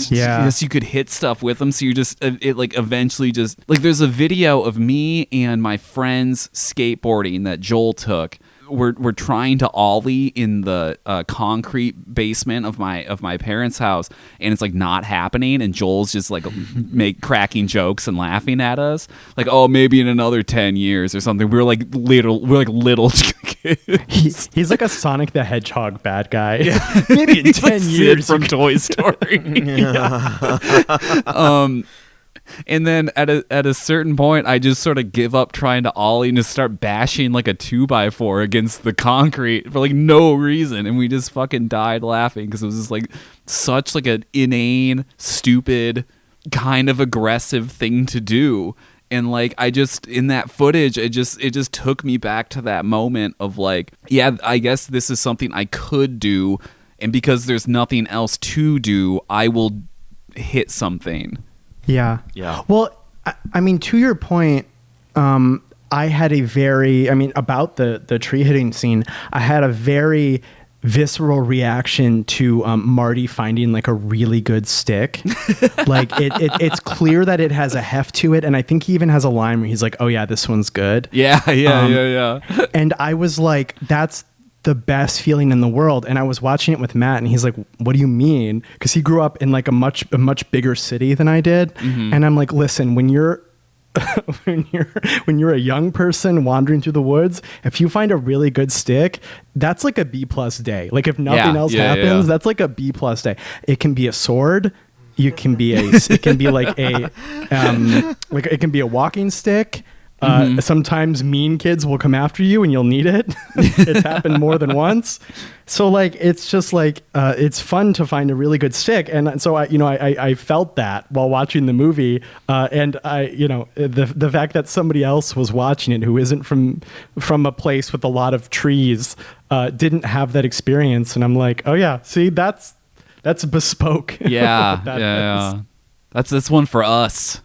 Yeah. Yes, you could hit stuff with them, so you just, it like eventually just, like there's a video of me and my friends skateboarding that Joel took, we're trying to ollie in the concrete basement of my parents' house, and it's like not happening, and Joel's just like cracking jokes and laughing at us, like, oh, maybe in another 10 years or something. We're like little kids. He's like a Sonic the Hedgehog bad guy. Yeah. Maybe in 10 like years Sid from Toy Story. And then at a certain point, I just sort of give up trying to ollie and just start bashing like a 2x4 against the concrete for like no reason, and we just fucking died laughing because it was just like such like an inane, stupid, kind of aggressive thing to do. And like I just, in that footage, it just took me back to that moment of like, yeah, I guess this is something I could do, and because there's nothing else to do, I will hit something. Yeah. Yeah. Well, I mean, to your point, I had about the tree hitting scene, I had a very visceral reaction to Marty finding like a really good stick. Like it's clear that it has a heft to it, and I think he even has a line where he's like, "Oh yeah, this one's good." Yeah. And I was like, that's the best feeling in the world. And I was watching it with Matt, and he's like, "What do you mean?" Because he grew up in like a much bigger city than I did. Mm-hmm. And I'm like, listen, when you're when you're a young person wandering through the woods, if you find a really good stick, that's like a B+ day. Like if nothing else happens, that's like a B+ day. It can be a sword. It can be like a it can be a walking stick. Sometimes mean kids will come after you and you'll need it. It's happened more than once. So like, it's just like, it's fun to find a really good stick. And so I felt that while watching the movie. And the fact that somebody else was watching it who isn't from a place with a lot of trees, didn't have that experience. And I'm like, oh yeah, see, that's bespoke. Yeah. That's one for us.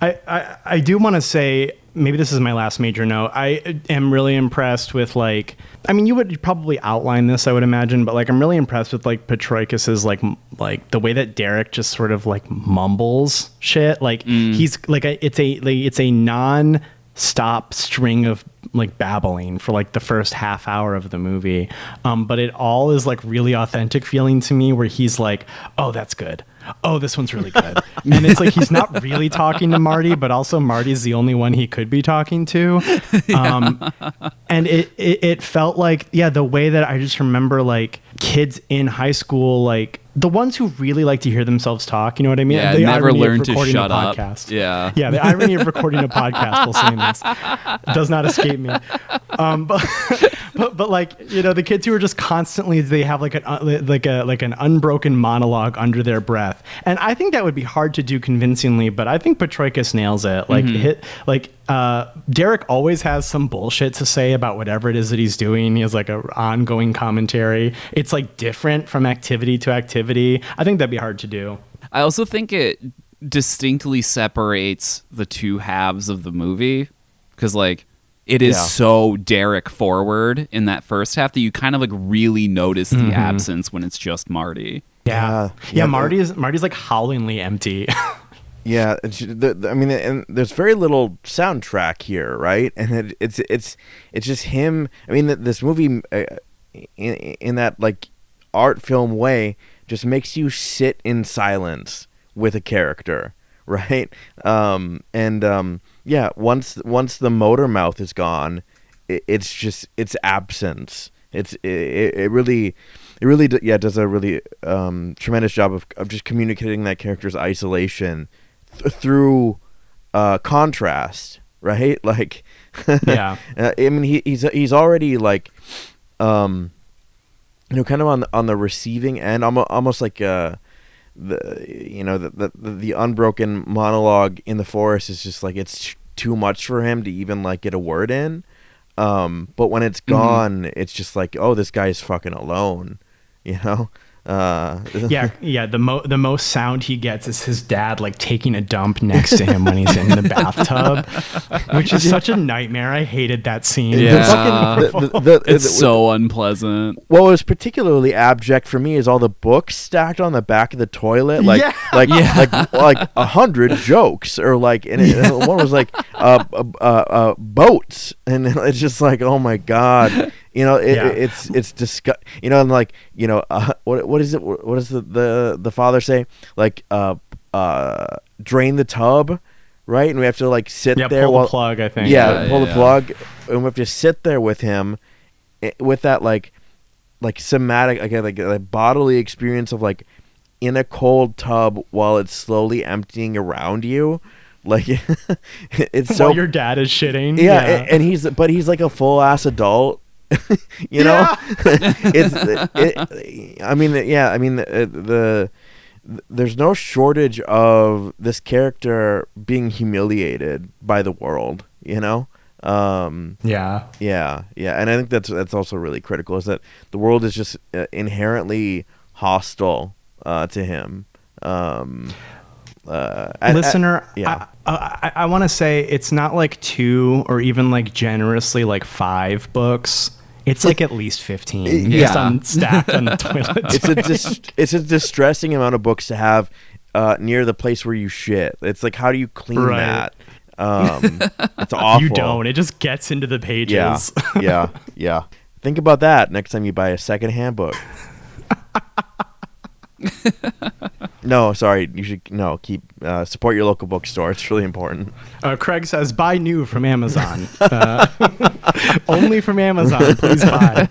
I do want to say, maybe this is my last major note. I am really impressed with you would probably outline this, I would imagine, but like I'm really impressed with like Petroikas's like the way that Derek just sort of like mumbles shit. Like he's like it's a non-stop string of like babbling for like the first half hour of the movie, but it all is like really authentic feeling to me, where he's like, oh, that's good. Oh, this one's really good. And it's like he's not really talking to Marty, but also Marty's the only one he could be talking to. And it felt like, the way that I just remember like kids in high school, like the ones who really like to hear themselves talk, you know what I mean? Yeah, the never learn to shut up. Yeah, the irony of recording a podcast while saying this does not escape me. But like, the kids who are just constantly, they have like an unbroken monologue under their breath. And I think that would be hard to do convincingly, but I think Petroikas nails it. Like Derek always has some bullshit to say about whatever it is that he's doing. He has like an ongoing commentary. It's like different from activity to activity. I think that'd be hard to do. I also think it distinctly separates the two halves of the movie, because like it is so Derek forward in that first half that you kind of like really notice the absence when it's just Marty. Yeah. Marty's like howlingly empty. Yeah, and there's very little soundtrack here, right? And it's just him. I mean, this movie, in that like art film way, just makes you sit in silence with a character, right? Once the motor mouth is gone, it's absence. It really does a really tremendous job of just communicating that character's isolation through contrast, right? Like, yeah. I mean, he's already like, kind of on the receiving end, almost like the unbroken monologue in the forest is just like it's too much for him to even like get a word in. But when it's gone, it's just like, oh, this guy's fucking alone, Yeah. The most sound he gets is his dad like taking a dump next to him when he's in the bathtub, which is such a nightmare. I hated that scene. Yeah. It's It's so unpleasant. What was particularly abject for me is all the books stacked on the back of the toilet, like like 100 jokes, or like, and one was like boats, and it's just like, oh my god, it's disgust. And like, what is it? What does the father say? Like, drain the tub, right? And we have to like sit there pull the plug, I think. Pull the plug, and we have to sit there with him, with that like somatic, again, like bodily experience of like in a cold tub while it's slowly emptying around you, like it's so. While your dad is shitting. And he's like a full ass adult. There's no shortage of this character being humiliated by the world, and I think that's also really critical, is that the world is just inherently hostile to him. Listener, I want to say it's not like 2 or even like generously like 5 books. It's like at least 15. Stacked on the toilet. It's a distressing amount of books to have near the place where you shit. It's like, how do you clean that? It's awful. You don't. It just gets into the pages. Yeah. Think about that next time you buy a secondhand book. No, sorry. You should keep support your local bookstore. It's really important. Craig says buy new from Amazon. Only from Amazon, please buy.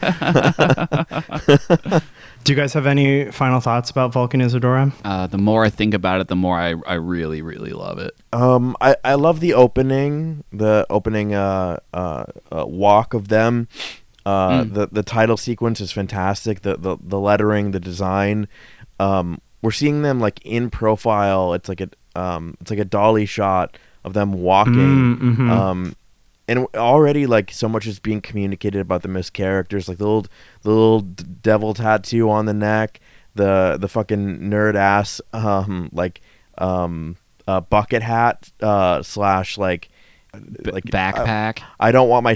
Do you guys have any final thoughts about Vulcanizadora? The more I think about it, the more I really, really love it. I love the opening walk of them. The title sequence is fantastic. The lettering, the design. We're seeing them like in profile. It's like a dolly shot of them walking. And already like so much is being communicated about them as characters, like the little devil tattoo on the neck, the fucking nerd ass bucket hat slash like backpack. I don't want my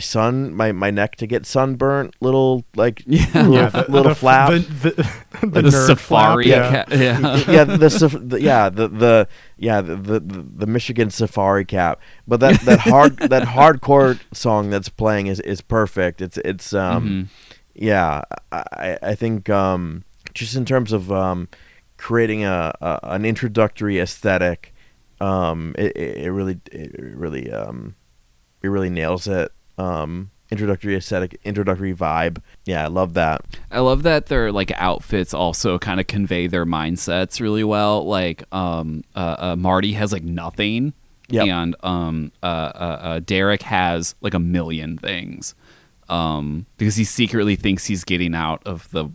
neck to get sunburnt. Little flap. The nerd safari flap, cap. The Michigan safari cap. But that hardcore song that's playing is perfect. I think just in terms of creating an introductory aesthetic. It really nails it. Introductory aesthetic, introductory vibe. Yeah, I love that. I love that their like outfits also kind of convey their mindsets really well. Like Marty has like nothing, and Derek has like a million things, because he secretly thinks he's getting out of the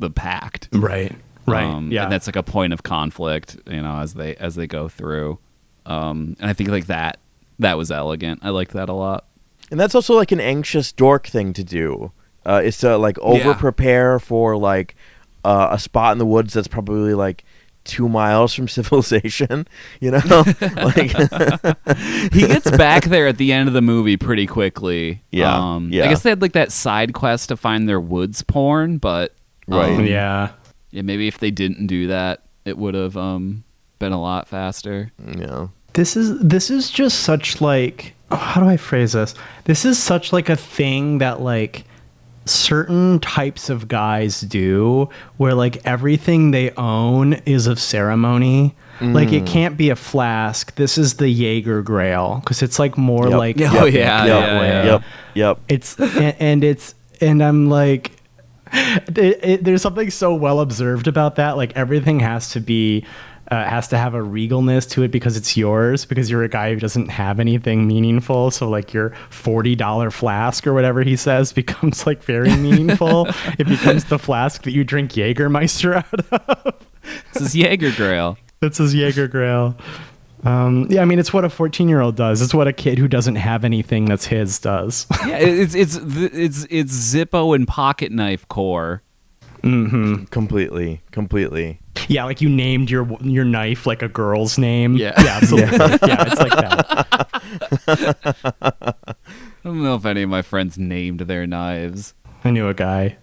pact. Right. And that's like a point of conflict, as they go through. And I think like that was elegant. I liked that a lot. And that's also like an anxious dork thing to do, is to like over prepare for like a spot in the woods that's probably like 2 miles from civilization. Like he gets back there at the end of the movie pretty quickly. I guess they had like that side quest to find their woods porn, but maybe if they didn't do that, it would have been a lot faster. Yeah. This is just such like, how do I phrase this? This is such like a thing that like certain types of guys do, where like everything they own is of ceremony. Like it can't be a flask. This is the Jaeger Grail, because it's like more like Yep. And I'm like, there's something so well observed about that. Like everything has to have a regalness to it because it's yours, because you're a guy who doesn't have anything meaningful. So like your $40 flask or whatever he says becomes like very meaningful. It becomes the flask that you drink Jägermeister out of. This is Jaeger Grail. That's his Jaeger Grail. It's what a 14-year-old does. It's what a kid who doesn't have anything that's his does. Yeah, it's Zippo and pocket knife core. Completely. Yeah, like you named your knife like a girl's name. Yeah. Absolutely. Yeah, it's like that. I don't know if any of my friends named their knives. I knew a guy.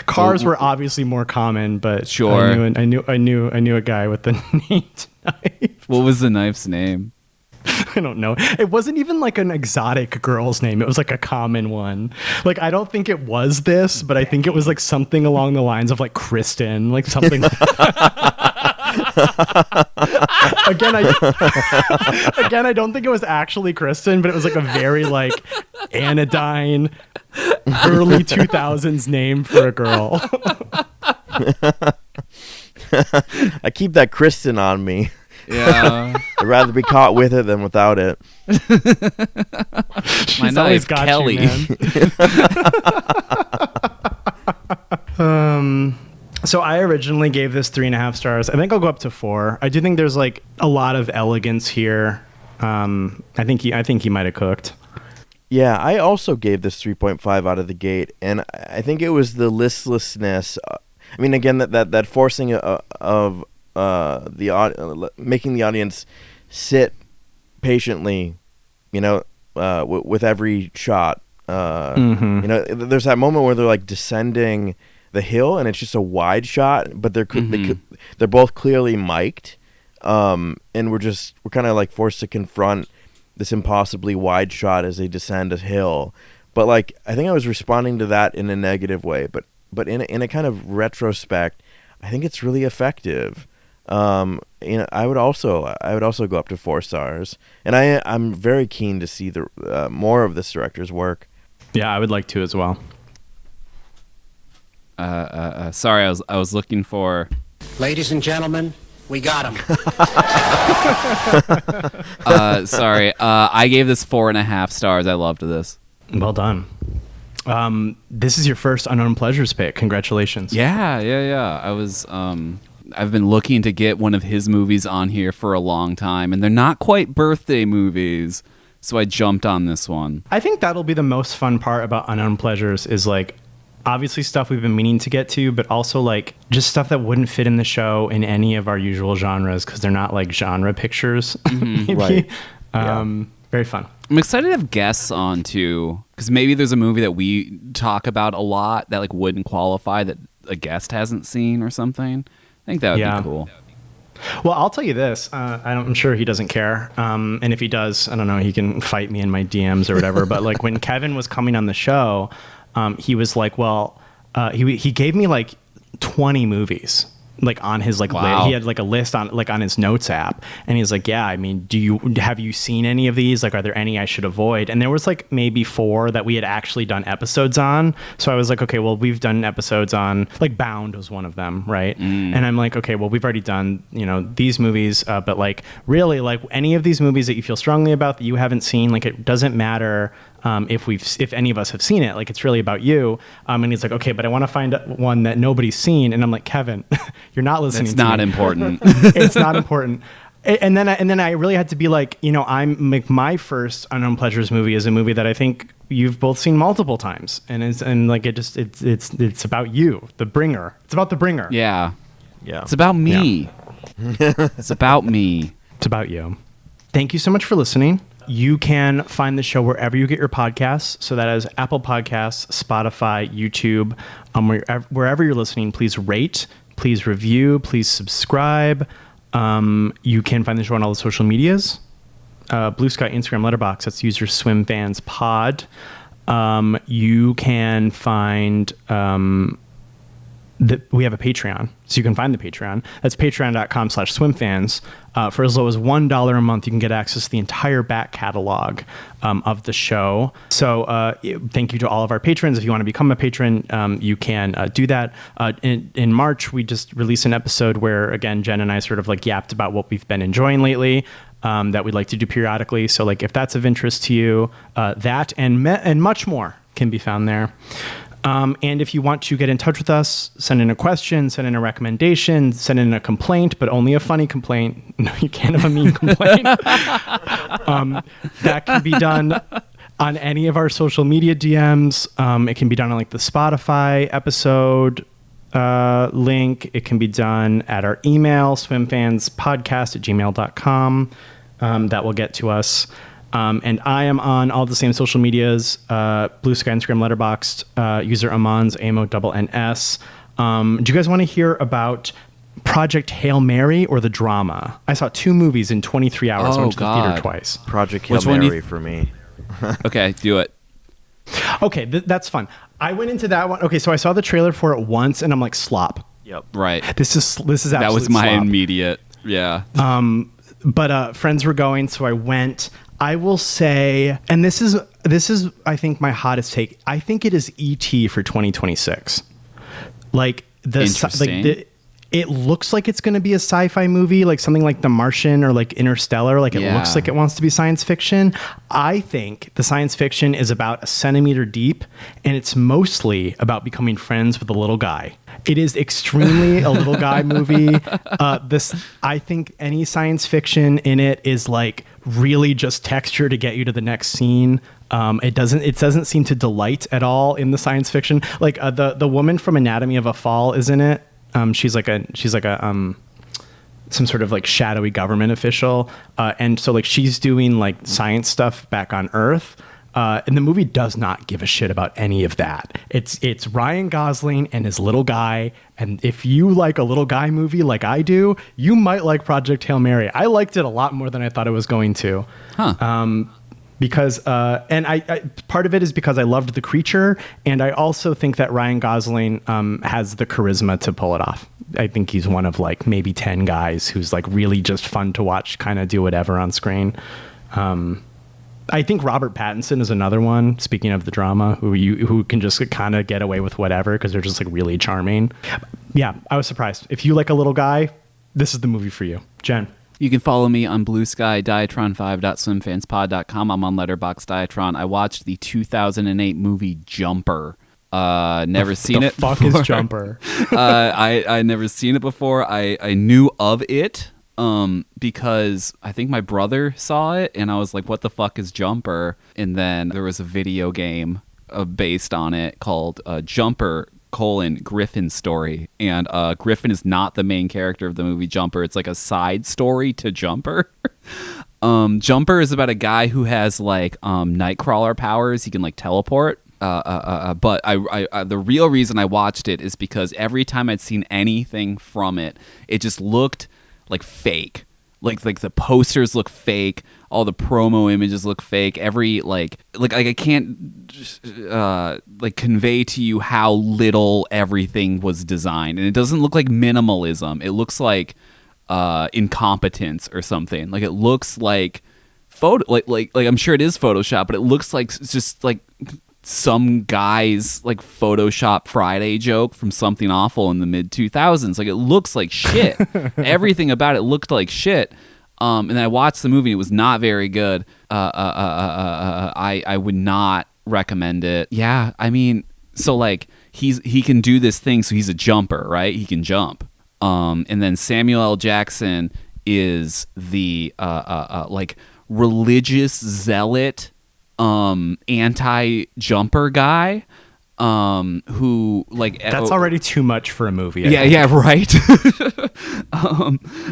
Cars were obviously more common, but Sure. I knew a guy with the named knife. What was the knife's name? I don't know. It wasn't even like an exotic girl's name. It was like a common one. Like, I don't think it was this, but I think it was like something along the lines of like Kristen, like something. Again, I don't think it was actually Kristen, but it was like a very like anodyne, early 2000s name for a girl. I keep that Kristen on me. Yeah. I'd rather be caught with it than without it. My She's always knife, got Kelly. you, man. So I originally gave this 3.5 stars. I think I'll go up to 4. I do think there's like a lot of elegance here. I think he might have cooked. Yeah, I also gave this 3.5 out of the gate, and I think it was the listlessness. I mean, again, that forcing of making the audience sit patiently, with every shot. There's that moment where they're like descending the hill, and it's just a wide shot, but they're both clearly mic'd, and we're kind of like forced to confront this impossibly wide shot as they descend a hill. But like, I think I was responding to that in a negative way, but in a kind of retrospect, I think it's really effective. I would also go up to 4 stars, and I'm very keen to see the more of this director's work. Yeah, I would like to as well. Sorry, I was looking for. Ladies and gentlemen, we got him. Sorry, I gave this 4.5 stars. I loved this. Well done. This is your first Unknown Pleasures pick. Congratulations. Yeah. I was. I've been looking to get one of his movies on here for a long time, and they're not quite birthday movies, so I jumped on this one. I think that'll be the most fun part about Unknown Pleasures is like obviously stuff we've been meaning to get to, but also like just stuff that wouldn't fit in the show in any of our usual genres because they're not like genre pictures. Maybe. Right. Very fun. I'm excited to have guests on too, because maybe there's a movie that we talk about a lot that like wouldn't qualify that a guest hasn't seen or something. I think that would be cool. Well, I'll tell you this. I'm sure he doesn't care. And if he does, I don't know, he can fight me in my DMs or whatever. But like when Kevin was coming on the show, he was like, well, he gave me like 20 movies like on his like Wow. he had like a list on his notes app, and he's like, yeah, I mean, have you seen any of these? Like, are there any I should avoid? And there was like maybe 4 that we had actually done episodes on. So I was like, okay, well, we've done episodes on like Bound was one of them, right? And I'm like, okay, well, we've already done these movies, but like really like any of these movies that you feel strongly about that you haven't seen, like it doesn't matter if any of us have seen it, like it's really about you. And he's like, okay, but I want to find one that nobody's seen. And I'm like, Kevin, you're not listening. It's to not me. important. It's not important. And then I really had to be like, I'm like my first Unknown Pleasures movie is a movie that I think you've both seen multiple times, and it's about you, the bringer. It's about the bringer. Yeah. Yeah. It's about me. It's about me. It's about you. Thank you so much for listening. You can find the show wherever you get your podcasts. So that is Apple Podcasts, Spotify, YouTube, wherever you're listening. Please rate, please review, please subscribe. You can find the show on all the social medias. Blue Sky, Instagram, Letterboxd. That's user SWIMFANS pod. You can find we have a Patreon, so you can find the Patreon. That's patreon.com/swimfans. For as low as $1 a month, you can get access to the entire back catalog of the show. So thank you to all of our patrons. If you want to become a patron, you can do that. In March, we just released an episode where, again, Jen and I sort of like yapped about what we've been enjoying lately. That we'd like to do periodically. So like if that's of interest to you, that and much more can be found there. And if you want to get in touch with us, send in a question, send in a recommendation, send in a complaint, but only a funny complaint. No, you can't have a mean complaint. That can be done on any of our social media DMs. It can be done on like the Spotify episode link. It can be done at our email, swimfanspodcast@gmail.com. That will get to us. And I am on all the same social medias, Blue Sky, Instagram, Letterboxd, user Amon's, AMONNS. Do you guys want to hear about Project Hail Mary or the drama? I saw 2 movies in 23 hours. I went to the theater twice. Project Hail Which one Mary for me. Okay, do it. Okay, that's fun. I went into that one. Okay, so I saw the trailer for it once, and I'm like, slop. Yep. Right. This is absolute That was my slop. immediate. Yeah. But friends were going, so I went. I will say, and this is I think my hottest take. I think it is E.T. for 2026. Like Interesting. It looks like it's going to be a sci-fi movie, like something like The Martian or like Interstellar. Like it looks like it wants to be science fiction. I think the science fiction is about a centimeter deep, and it's mostly about becoming friends with a little guy. It is extremely a little guy movie. I think any science fiction in it is like really just texture to get you to the next scene. It doesn't seem to delight at all in the science fiction. Like the woman from Anatomy of a Fall is in it. She's like a some sort of like shadowy government official, and so like she's doing like science stuff back on Earth. And the movie does not give a shit about any of that. It's Ryan Gosling and his little guy. And if you like a little guy movie like I do, you might like Project Hail Mary. I liked it a lot more than I thought it was going to. Because and I part of it is because I loved The Creature, and I also think that Ryan Gosling has the charisma to pull it off. I think he's one of like maybe 10 guys who's like really just fun to watch, kind of do whatever on screen. I think Robert Pattinson is another one, speaking of the drama, who can just kind of get away with whatever because they're just like really charming. Yeah, I was surprised. If you like a little guy, this is the movie for you. Jen? You can follow me on Blue Sky, diatron5.swimfanspod.com. I'm on Letterboxd Diatron. I watched the 2008 movie Jumper. Never seen it fuck before. Is Jumper? I never seen it before. I knew of it because I think my brother saw it, and I was like, what the fuck is Jumper? And then there was a video game based on it called Jumper: Griffin Story, and Griffin is not the main character of the movie Jumper. It's like a side story to Jumper. Jumper is about a guy who has like Nightcrawler powers. He can like teleport. But I the real reason I watched it is because every time I'd seen anything from it, it just looked like fake. Like the posters look fake. All the promo images look fake. Every like I can't like convey to you how little everything was designed, and it doesn't look like minimalism. It looks like incompetence or something. Like it looks like like I'm sure it is Photoshop, but it looks like it's just like some guy's like Photoshop Friday joke from Something Awful in the mid 2000s. Like it looks like shit. Everything about it looked like shit. And then I watched the movie. It was not very good. I would not recommend it. Yeah, I mean, so like he can do this thing. So he's a jumper, right? He can jump. And then Samuel L. Jackson is the like religious zealot anti-jumper guy who like That's already too much for a movie. Yeah, right.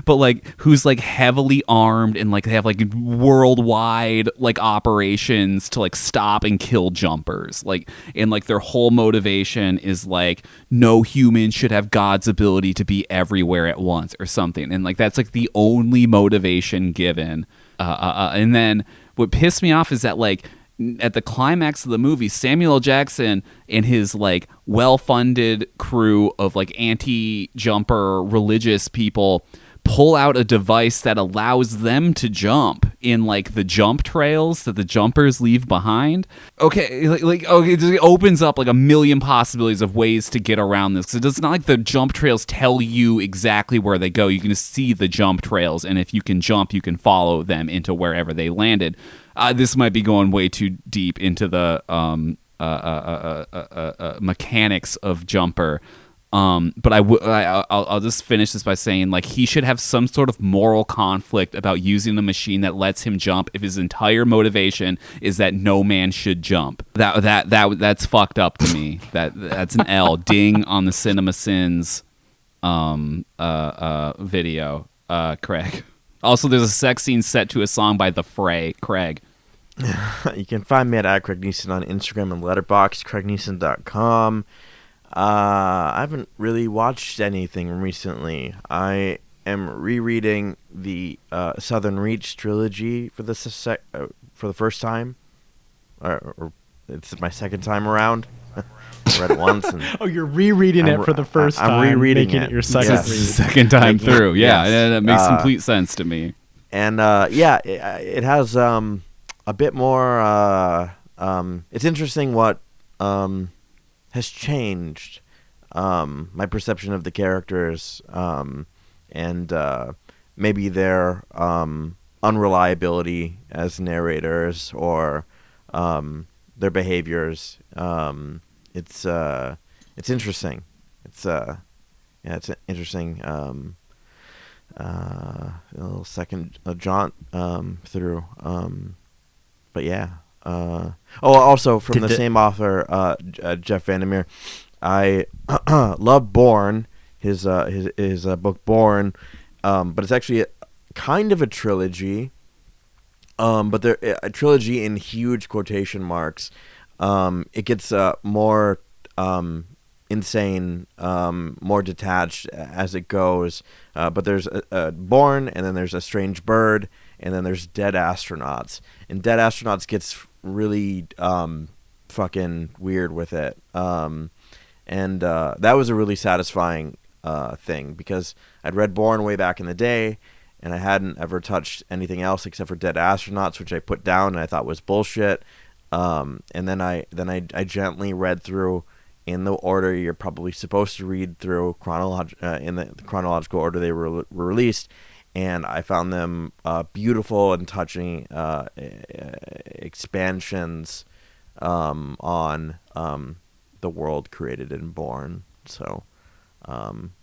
But like who's like heavily armed and like they have like worldwide like operations to like stop and kill jumpers. Like and like their whole motivation is like no human should have God's ability to be everywhere at once or something. And like that's like the only motivation given. And then what pissed me off is that like at the climax of the movie, Samuel L. Jackson and his like well-funded crew of like anti-jumper religious people pull out a device that allows them to jump in like the jump trails that the jumpers leave behind. Okay, okay, it opens up like a million possibilities of ways to get around this. Because it's not like the jump trails tell you exactly where they go. You can just see the jump trails, and if you can jump, you can follow them into wherever they landed. This might be going way too deep into the mechanics of Jumper. But I'll just finish this by saying, like, he should have some sort of moral conflict about using a machine that lets him jump if his entire motivation is that no man should jump. That's fucked up to me. That's an L. Ding on the Cinema Sins video, Craig. Also, there's a sex scene set to a song by The Fray. Craig. You can find me at Craig Neeson on Instagram and Letterboxd, craigneeson.com. I haven't really watched anything recently. I am rereading the Southern Reach trilogy for the first time, or it's my second time around. I read it once. And oh, you're rereading it for the first time. I'm rereading making it your second read. Second time through. Yeah, yes. that makes complete sense to me. And it has a bit more. It's interesting what has changed my perception of the characters, and maybe their unreliability as narrators, or their behaviors. It's interesting. It's it's interesting. A little second jaunt through. But yeah. Also from the same author, Jeff Vandermeer. I love Born, his book Born, but it's actually kind of a trilogy, but a trilogy in huge quotation marks. It gets more insane, more detached as it goes. But there's Born, and then there's A Strange Bird, and then there's Dead Astronauts. And Dead Astronauts gets really fucking weird with it. And that was a really satisfying thing, because I'd read Born way back in the day, and I hadn't ever touched anything else except for Dead Astronauts, which I put down and I thought was bullshit. And then I gently read through in the order you're probably supposed to read through, in the chronological order they were released, and I found them beautiful and touching expansions on the world created in Born. So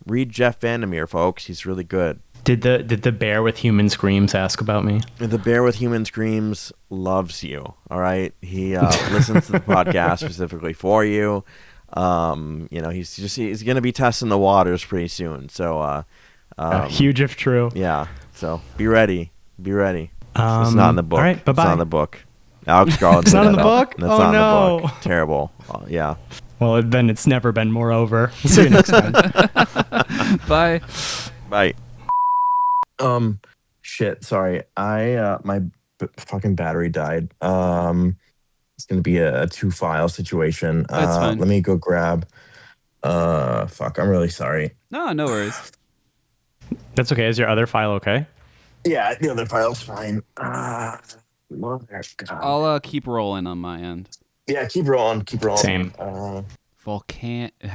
read Jeff Vandermeer, folks. He's really good. Did the bear with human screams ask about me? The bear with human screams loves you. All right, he listens to the podcast specifically for you. He's gonna be testing the waters pretty soon. So huge if true. Yeah. So be ready. It's not in the book. All right, bye-bye. It's not in the book. Alex Garland. It's not in the book? That's Oh, not no. in the book. Terrible. Yeah. Well, then it's never been moreover. See you next time. Bye. Bye. Shit. Sorry. My fucking battery died. It's gonna be a 2-file situation. That's fine. Let me go grab. Fuck. I'm really sorry. No worries. That's okay. Is your other file okay? Yeah, the other file's fine. Mother God. I'll keep rolling on my end. Yeah, keep rolling. Same. How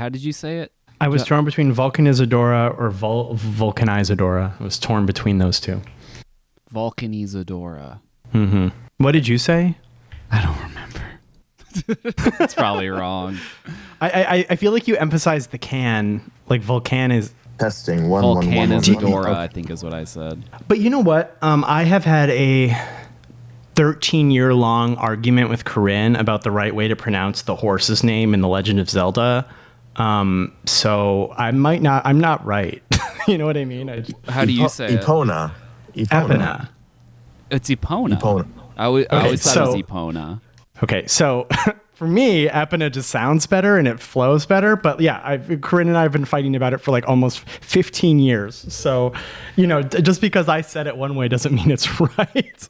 did you say it? I was torn between Vulcanizadora or Vulcanizadora. I was torn between those two. Vulcanizadora. Mm-hmm. What did you say? I don't remember. It's probably wrong. I feel like you emphasized the can, like Vulcan is. Testing. Vulcanizadora, I think is what I said. But you know what? I have had a 13-year-long argument with Corinne about the right way to pronounce the horse's name in The Legend of Zelda. So I'm not right. You know what I mean? How do you say Epona. Epona. It's Epona. Epona. I always thought it was Epona. Okay, so for me, Epona just sounds better and it flows better. But yeah, Corinne and I have been fighting about it for like almost 15 years. So, just because I said it one way doesn't mean it's right.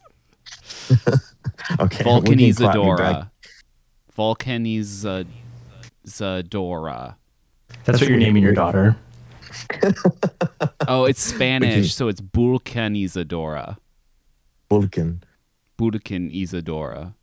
Okay. Vulcanizadora. Vulcanizadora. That's what you're naming your daughter. Oh, it's Spanish, so it's Vulcanizadora. Vulcan. Vulcanizadora.